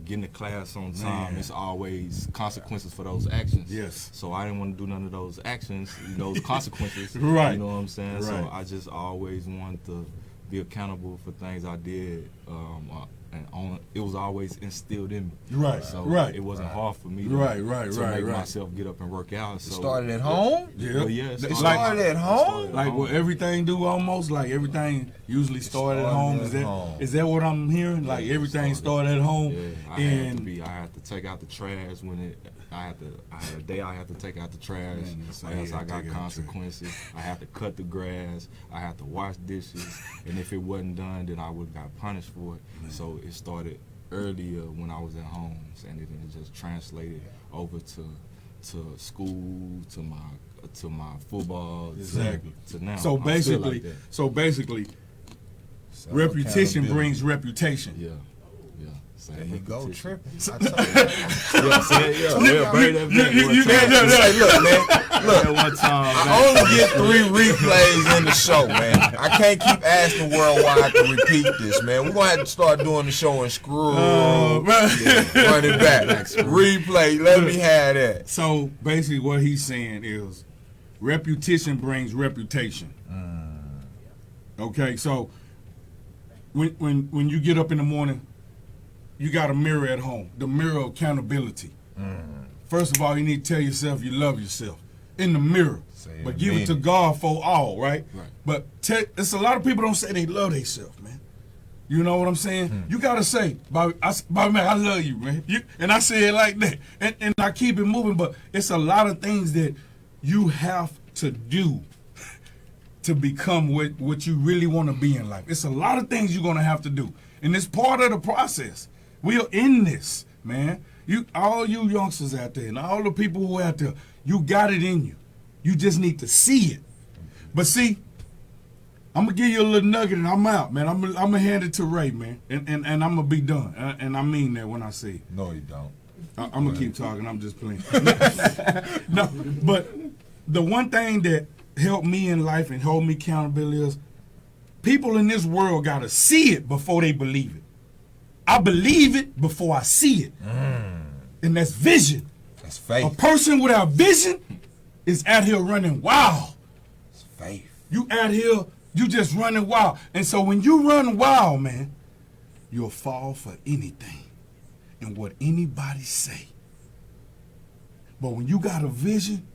getting to class on time, it's always consequences for those actions. So I didn't want to do none of those actions, those consequences. You know what I'm saying? So I just always wanted to be accountable for things I did, and it was always instilled in me. So it wasn't hard for me to make myself get up and work out. So it started at home? It started at home? Like what everything do almost? Like everything usually started at home? Is that what I'm hearing? Like everything started at home? I had to take out the trash when I had a day I had to take out the trash, else I got consequences. I had to cut the grass, I had to wash dishes, and if it wasn't done, then I would have got punished for it. So it started earlier when I was at home, and it just translated over to school, to my football, to now. So basically, reputation brings reputation. There you go, tripping. Yeah, bring that back. Look, man. Look, one time, I only get 3 replays in the show, man. I can't keep asking Worldwide to repeat this, man. We're going to have to start doing the show and screw. Run it back. Replay. Let me have that. So basically what he's saying is repetition brings reputation. Okay, so when you get up in the morning, you got a mirror at home, the mirror of accountability. First of all, you need to tell yourself you love yourself in the mirror, but give it to God for all, right? But it's a lot of people don't say they love themselves, man. You know what I'm saying? You got to say, Bobby, man, I love you, man. And I say it like that, and I keep it moving, but it's a lot of things that you have to do to become what you really want to be in life. It's a lot of things you're going to have to do, and it's part of the process. We are in this, man. All you youngsters out there and all the people who are out there, you got it in you. You just need to see it. But see, I'm going to give you a little nugget and I'm out, man. I'm going to hand it to Ray, man, and I'm going to be done. And I mean that when I say it. No, you don't. I'm going to keep talking. I'm just playing. No, but the one thing that helped me in life and hold me accountable is people in this world got to see it before they believe it. I believe it before I see it. And that's vision. That's faith. A person without vision is out here running wild. It's faith. You out here, you just running wild. And so when you run wild, man, you'll fall for anything and what anybody say. But when you got a vision,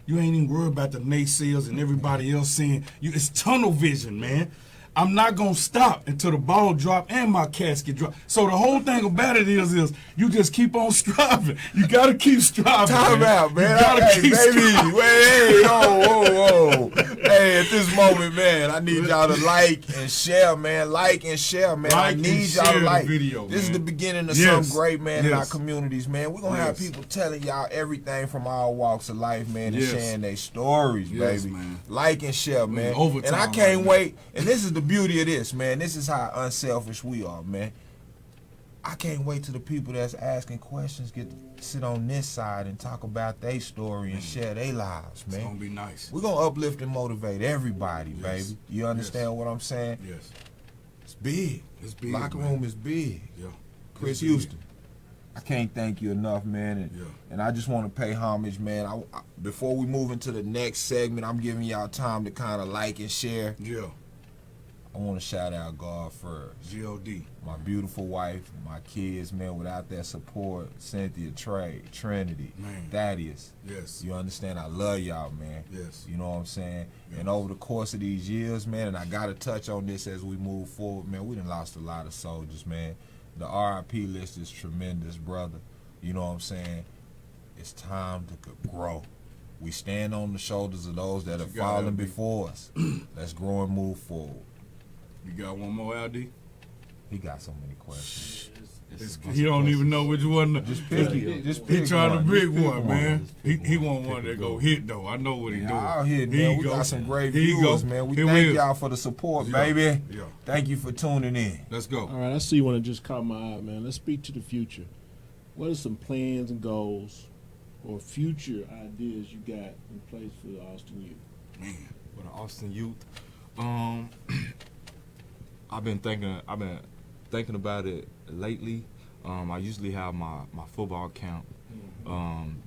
you ain't even worried about the naysayers and everybody else saying, it's tunnel vision, man. I'm not going to stop until the ball drop and my casket drop. So the whole thing about it is you just keep on striving. You got to keep striving. Time out, man. You got to keep striving. Wait, whoa. Hey, at this moment, man, I need y'all to like and share, man. Like and share, man. I need y'all to like. Video, this is the beginning of something great, man, in our communities, man. We're going to have people telling y'all everything from all walks of life, man, and sharing their stories, baby. Man. Like and share, man. And I can't wait. And this is the beauty of this, man. This is how unselfish we are, man. I can't wait till the people that's asking questions get to sit on this side and talk about their story and share their lives, man. It's gonna be nice. We're gonna uplift and motivate everybody, baby. You understand what I'm saying? Yes. It's big. It's big. Locker room is big. Yeah. Chris Houston, I can't thank you enough, man. And I just want to pay homage, man. I, before we move into the next segment, I'm giving y'all time to kind of like and share. Yeah. I want to shout out God first. G-O-D. My beautiful wife, my kids, man. Without their support, Cynthia, Trey, Trinity, Thaddeus. Yes. You understand? I love y'all, man. Yes. You know what I'm saying? Yes. And over the course of these years, man, and I got to touch on this as we move forward, man, we done lost a lot of soldiers, man. The RIP list is tremendous, brother. You know what I'm saying? It's time to grow. We stand on the shoulders of those that have fallen before us. Let's grow and move forward. You got one more, LD? He got so many questions. He don't even know which one. Just pick He trying to pick one, man. He want one that go hit, though. I know what he doing. Out here, man. We got some great viewers, man. We thank y'all for the support, baby. Yeah. Thank you for tuning in. Let's go. All right, I see one that just caught my eye, man. Let's speak to the future. What are some plans and goals or future ideas you got in place for the Austin youth? Man, for the Austin youth, I've been thinking about it lately. I usually have my football camp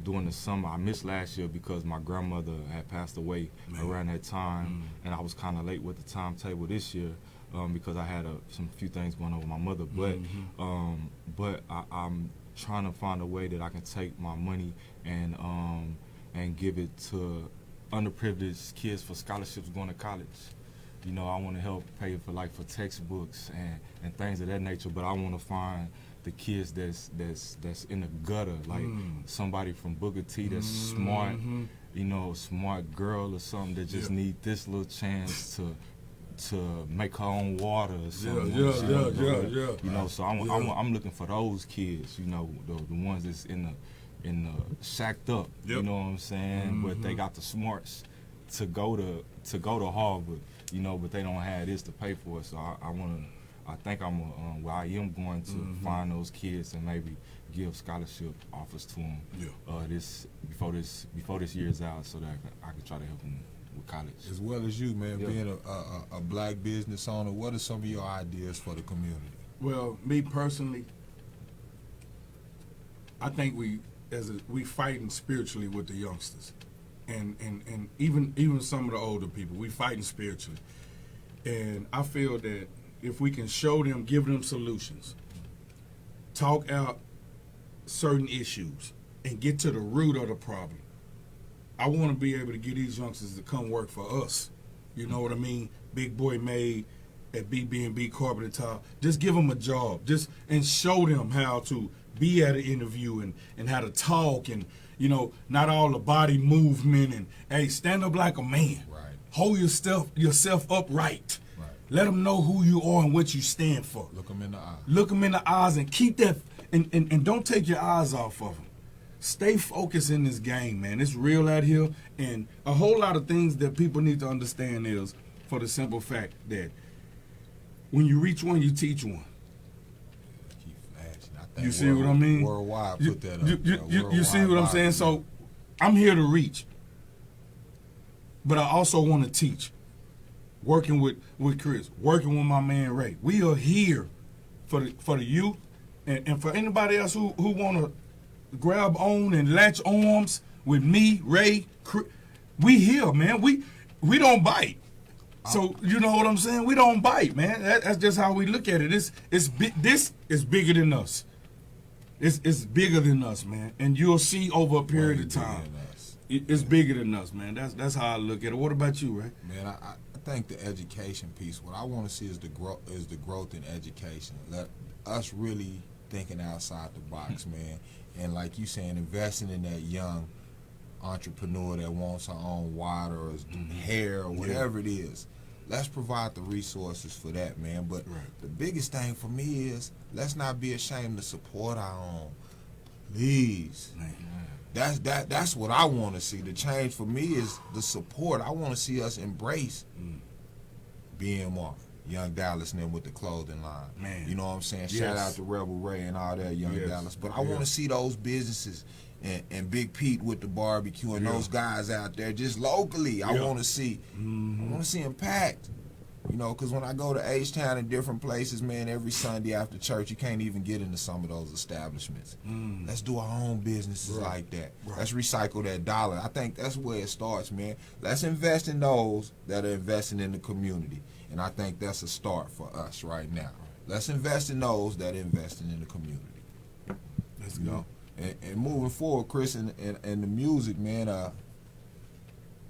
during the summer. I missed last year because my grandmother had passed away around that time, and I was kind of late with the timetable this year because I had some few things going on with my mother. But I'm trying to find a way that I can take my money and give it to underprivileged kids for scholarships going to college. You know, I want to help pay for textbooks and things of that nature, but I want to find the kids that's in the gutter, like somebody from Booker T that's smart, you know, smart girl or something that just need this little chance to make her own water or something. Yeah. You know, so I'm looking for those kids, you know, the ones that's in the shacked up, you know what I'm saying, but they got the smarts to go to Harvard. You know, but they don't have this to pay for it, so I I think I am going to find those kids and maybe give scholarship offers to them before this year's out, so that I can try to help them with college. As well as you, man, being a black business owner, what are some of your ideas for the community? Well, me personally, I think we fighting spiritually with the youngsters, and even some of the older people. We fighting spiritually, and I feel that if we can show them, give them solutions, talk out certain issues, and get to the root of the problem. I want to be able to get these youngsters to come work for us. You know what I mean? Big Boy Made at BB&B Carpet and Tile. Just give them a job, and show them how to be at an interview and how to talk, and not all the body movement, and hey, stand up like a man. Right. Hold yourself upright. Right. Let them know who you are and what you stand for. Look them in the eyes. Look them in the eyes and keep that, and don't take your eyes off of them. Stay focused in this game, man. It's real out here, and a whole lot of things that people need to understand is, for the simple fact that when you reach one, you teach one. Keep flashing. I think you see what I mean? Worldwide put that up. You see what I'm saying? So I'm here to reach, but I also want to teach. Working with Chris, working with my man Ray. We are here for the youth, and for anybody else who want to grab on and latch arms with me, Ray, Chris. We here, man. We don't bite. So you know what I'm saying? We don't bite, man. That's just how we look at it. This is bigger than us. It's bigger than us, man. And you'll see over a period of time, it's bigger than us, man. That's how I look at it. What about you, Ray? Man, I think the education piece. What I want to see is the growth in education. Let us really thinking outside the box, man. And like you saying, investing in that young entrepreneur that wants her own water or hair or whatever it is. Let's provide the resources for that, man. But the biggest thing for me is, let's not be ashamed to support our own. Please. Man. That's what I want to see. The change for me is the support. I want to see us embrace BMR. Young Dallas and them with the clothing line. Man. You know what I'm saying? Yes. Shout out to Rebel Ray and all that, Young Dallas. But I want to see those businesses and Big Pete with the barbecue and those guys out there just locally. I want to see impact. You know, because when I go to H-Town and different places, man, every Sunday after church, you can't even get into some of those establishments. Let's do our own businesses like that. Let's recycle that dollar. I think that's where it starts, man. Let's invest in those that are investing in the community. And I think that's a start for us right now. Let's invest in those that are investing in the community. Let's go. And moving forward, Chris, and the music, man,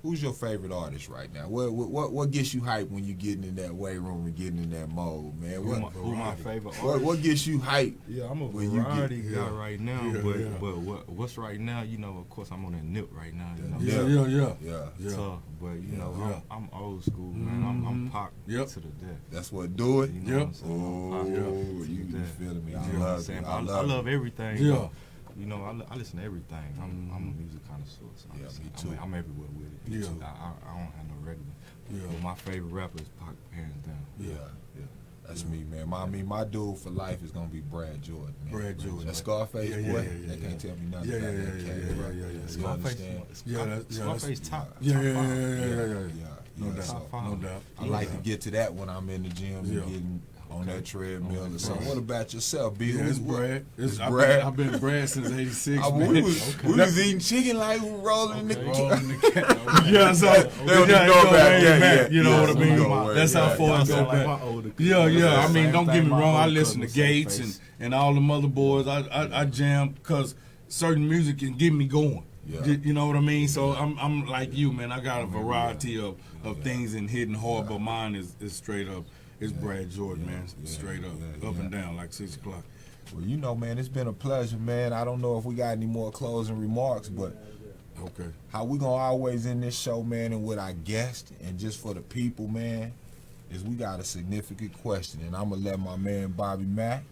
who's your favorite artist right now? What gets you hyped when you getting in that weight room and getting in that mode, man? Who my favorite artist? What gets you hyped? Yeah, I'm a variety guy right now, but what's right now, you know, of course I'm on that nip right now. You know? Yeah. Tough, but you know, I'm old school, man. I'm pop to the death. That's what do it. You know what I'm saying? You feeling me? I love everything. Yeah. You know, I listen to everything. I'm a music connoisseur. So me too. I'm everywhere with it. I don't have no regular. But my favorite rapper is Pac, hands down. Yeah. That's me, man. My dude for life is gonna be Brad Jordan. Man. Brad Jordan. That Scarface boy. They can't tell me nothing about that cat. You understand? Scarface top. Yeah. No doubt. I like to get to that when I'm in the gym and getting on that treadmill or something. What about yourself, B? It's Brad. It's Brad. I've been Brad since '86. We was eating chicken like we rolling in the cat. Yeah, so you know what I mean. That's how far I go back. Yeah. I mean, don't get me wrong. I listen to Gates and all the other boys. I jam because certain music can get me going. Yeah. You know what I mean? So I'm like you, man. I got a variety of things and hitting hard, but mine is straight up. It's Brad Jordan, man. Straight up and down like 6 o'clock. Well, you know, man, it's been a pleasure, man. I don't know if we got any more closing remarks, but how we gonna always end this show, man, and with our guest and just for the people, man, is we got a significant question, and I'm gonna let my man Bobby Mack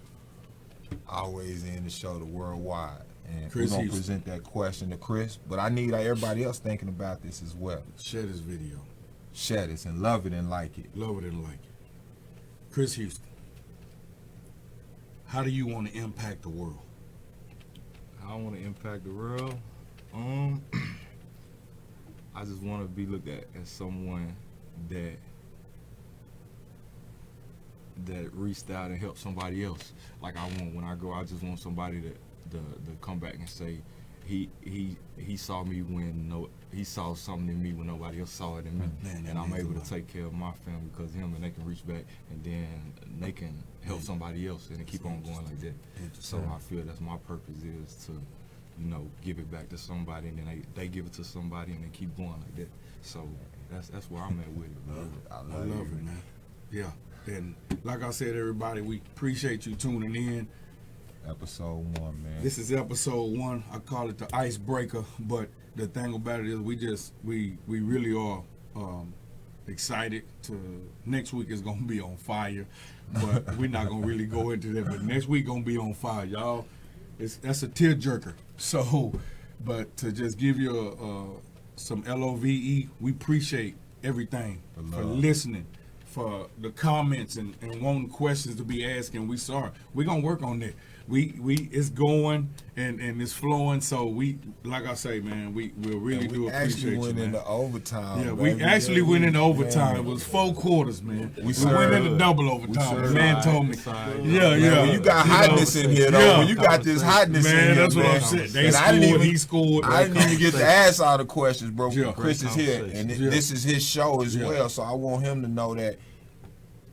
always end the show to Worldwide. And we're going to present that question to Chris, but I need everybody else thinking about this as well. Share this video. Share this and love it and like it. Love it and like it. Chris Houston. how do you want to impact the world? How I want to impact the world? I just want to be looked at as someone that reached out and helped somebody else. Like I want, when I go, I just want somebody to come back and say he saw me when he saw something in me when nobody else saw it in me, and I'm able to take care of my family because of him, and they can reach back and then they can help somebody else and keep on going like that. So I feel that's my purpose is to, give it back to somebody, and then they give it to somebody, and they keep going like that. So that's where I'm at with it, bro. I love it, man. Yeah. And like I said, everybody, we appreciate you tuning in. Episode 1, man. This is episode 1. I call it the icebreaker, but the thing about it is we really are excited to next week is gonna be on fire. But we're not gonna really go into that. But next week gonna be on fire, y'all. That's a tearjerker. So, but to just give you some LOVE, we appreciate everything for listening, for the comments and wanting questions to be asked, and we're gonna work on that. It's going and it's flowing, so like I say, man, we'll really do appreciate you, man. We actually went into overtime. Yeah, we actually went into overtime. It was 4 quarters, man. We went into double overtime. The man told me. Yeah. When you got hotness in here, though. When you got this hotness in here, that's what I'm saying. They scored, he scored. I didn't even get to ask all the questions, bro. Chris is here, and this is his show as well, so I want him to know that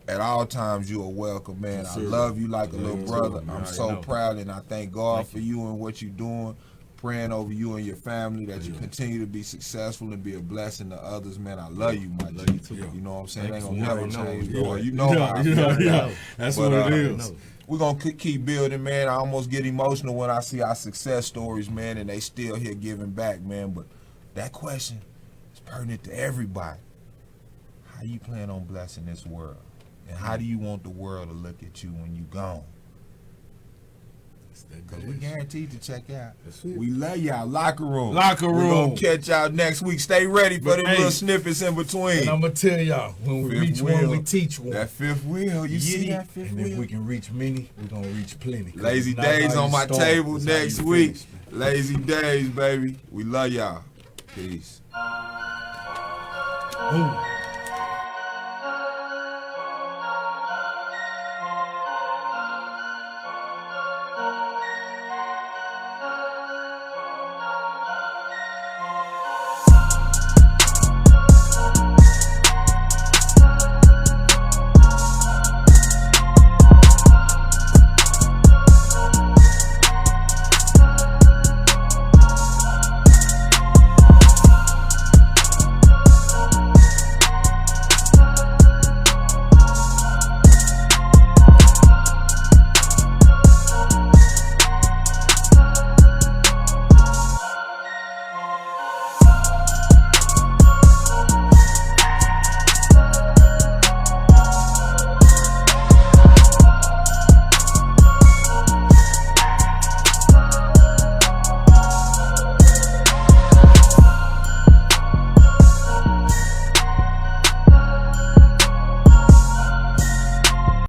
at all times you are welcome, man. I love you like a little brother. I'm so proud, and I thank God for you and what you're doing, praying over you and your family that you continue to be successful and be a blessing to others, man. I love you, my G. You know what I'm saying? Ain't gonna never change, bro. You know how I feel. That's what it is. We're going to keep building, man. I almost get emotional when I see our success stories, man, and they still here giving back, man. But that question is pertinent to everybody. How you plan on blessing this world? And how do you want the world to look at you when you gone? Because we guaranteed to check out. We love y'all. Locker room. Locker room. We're going to catch y'all next week. Stay ready for the little snippets in between. And I'm going to tell y'all, when we reach one, we teach one. That fifth wheel. You see that fifth wheel? And if we can reach many, we're going to reach plenty. Lazy days on my table next week. Lazy days, baby. We love y'all. Peace. Boom.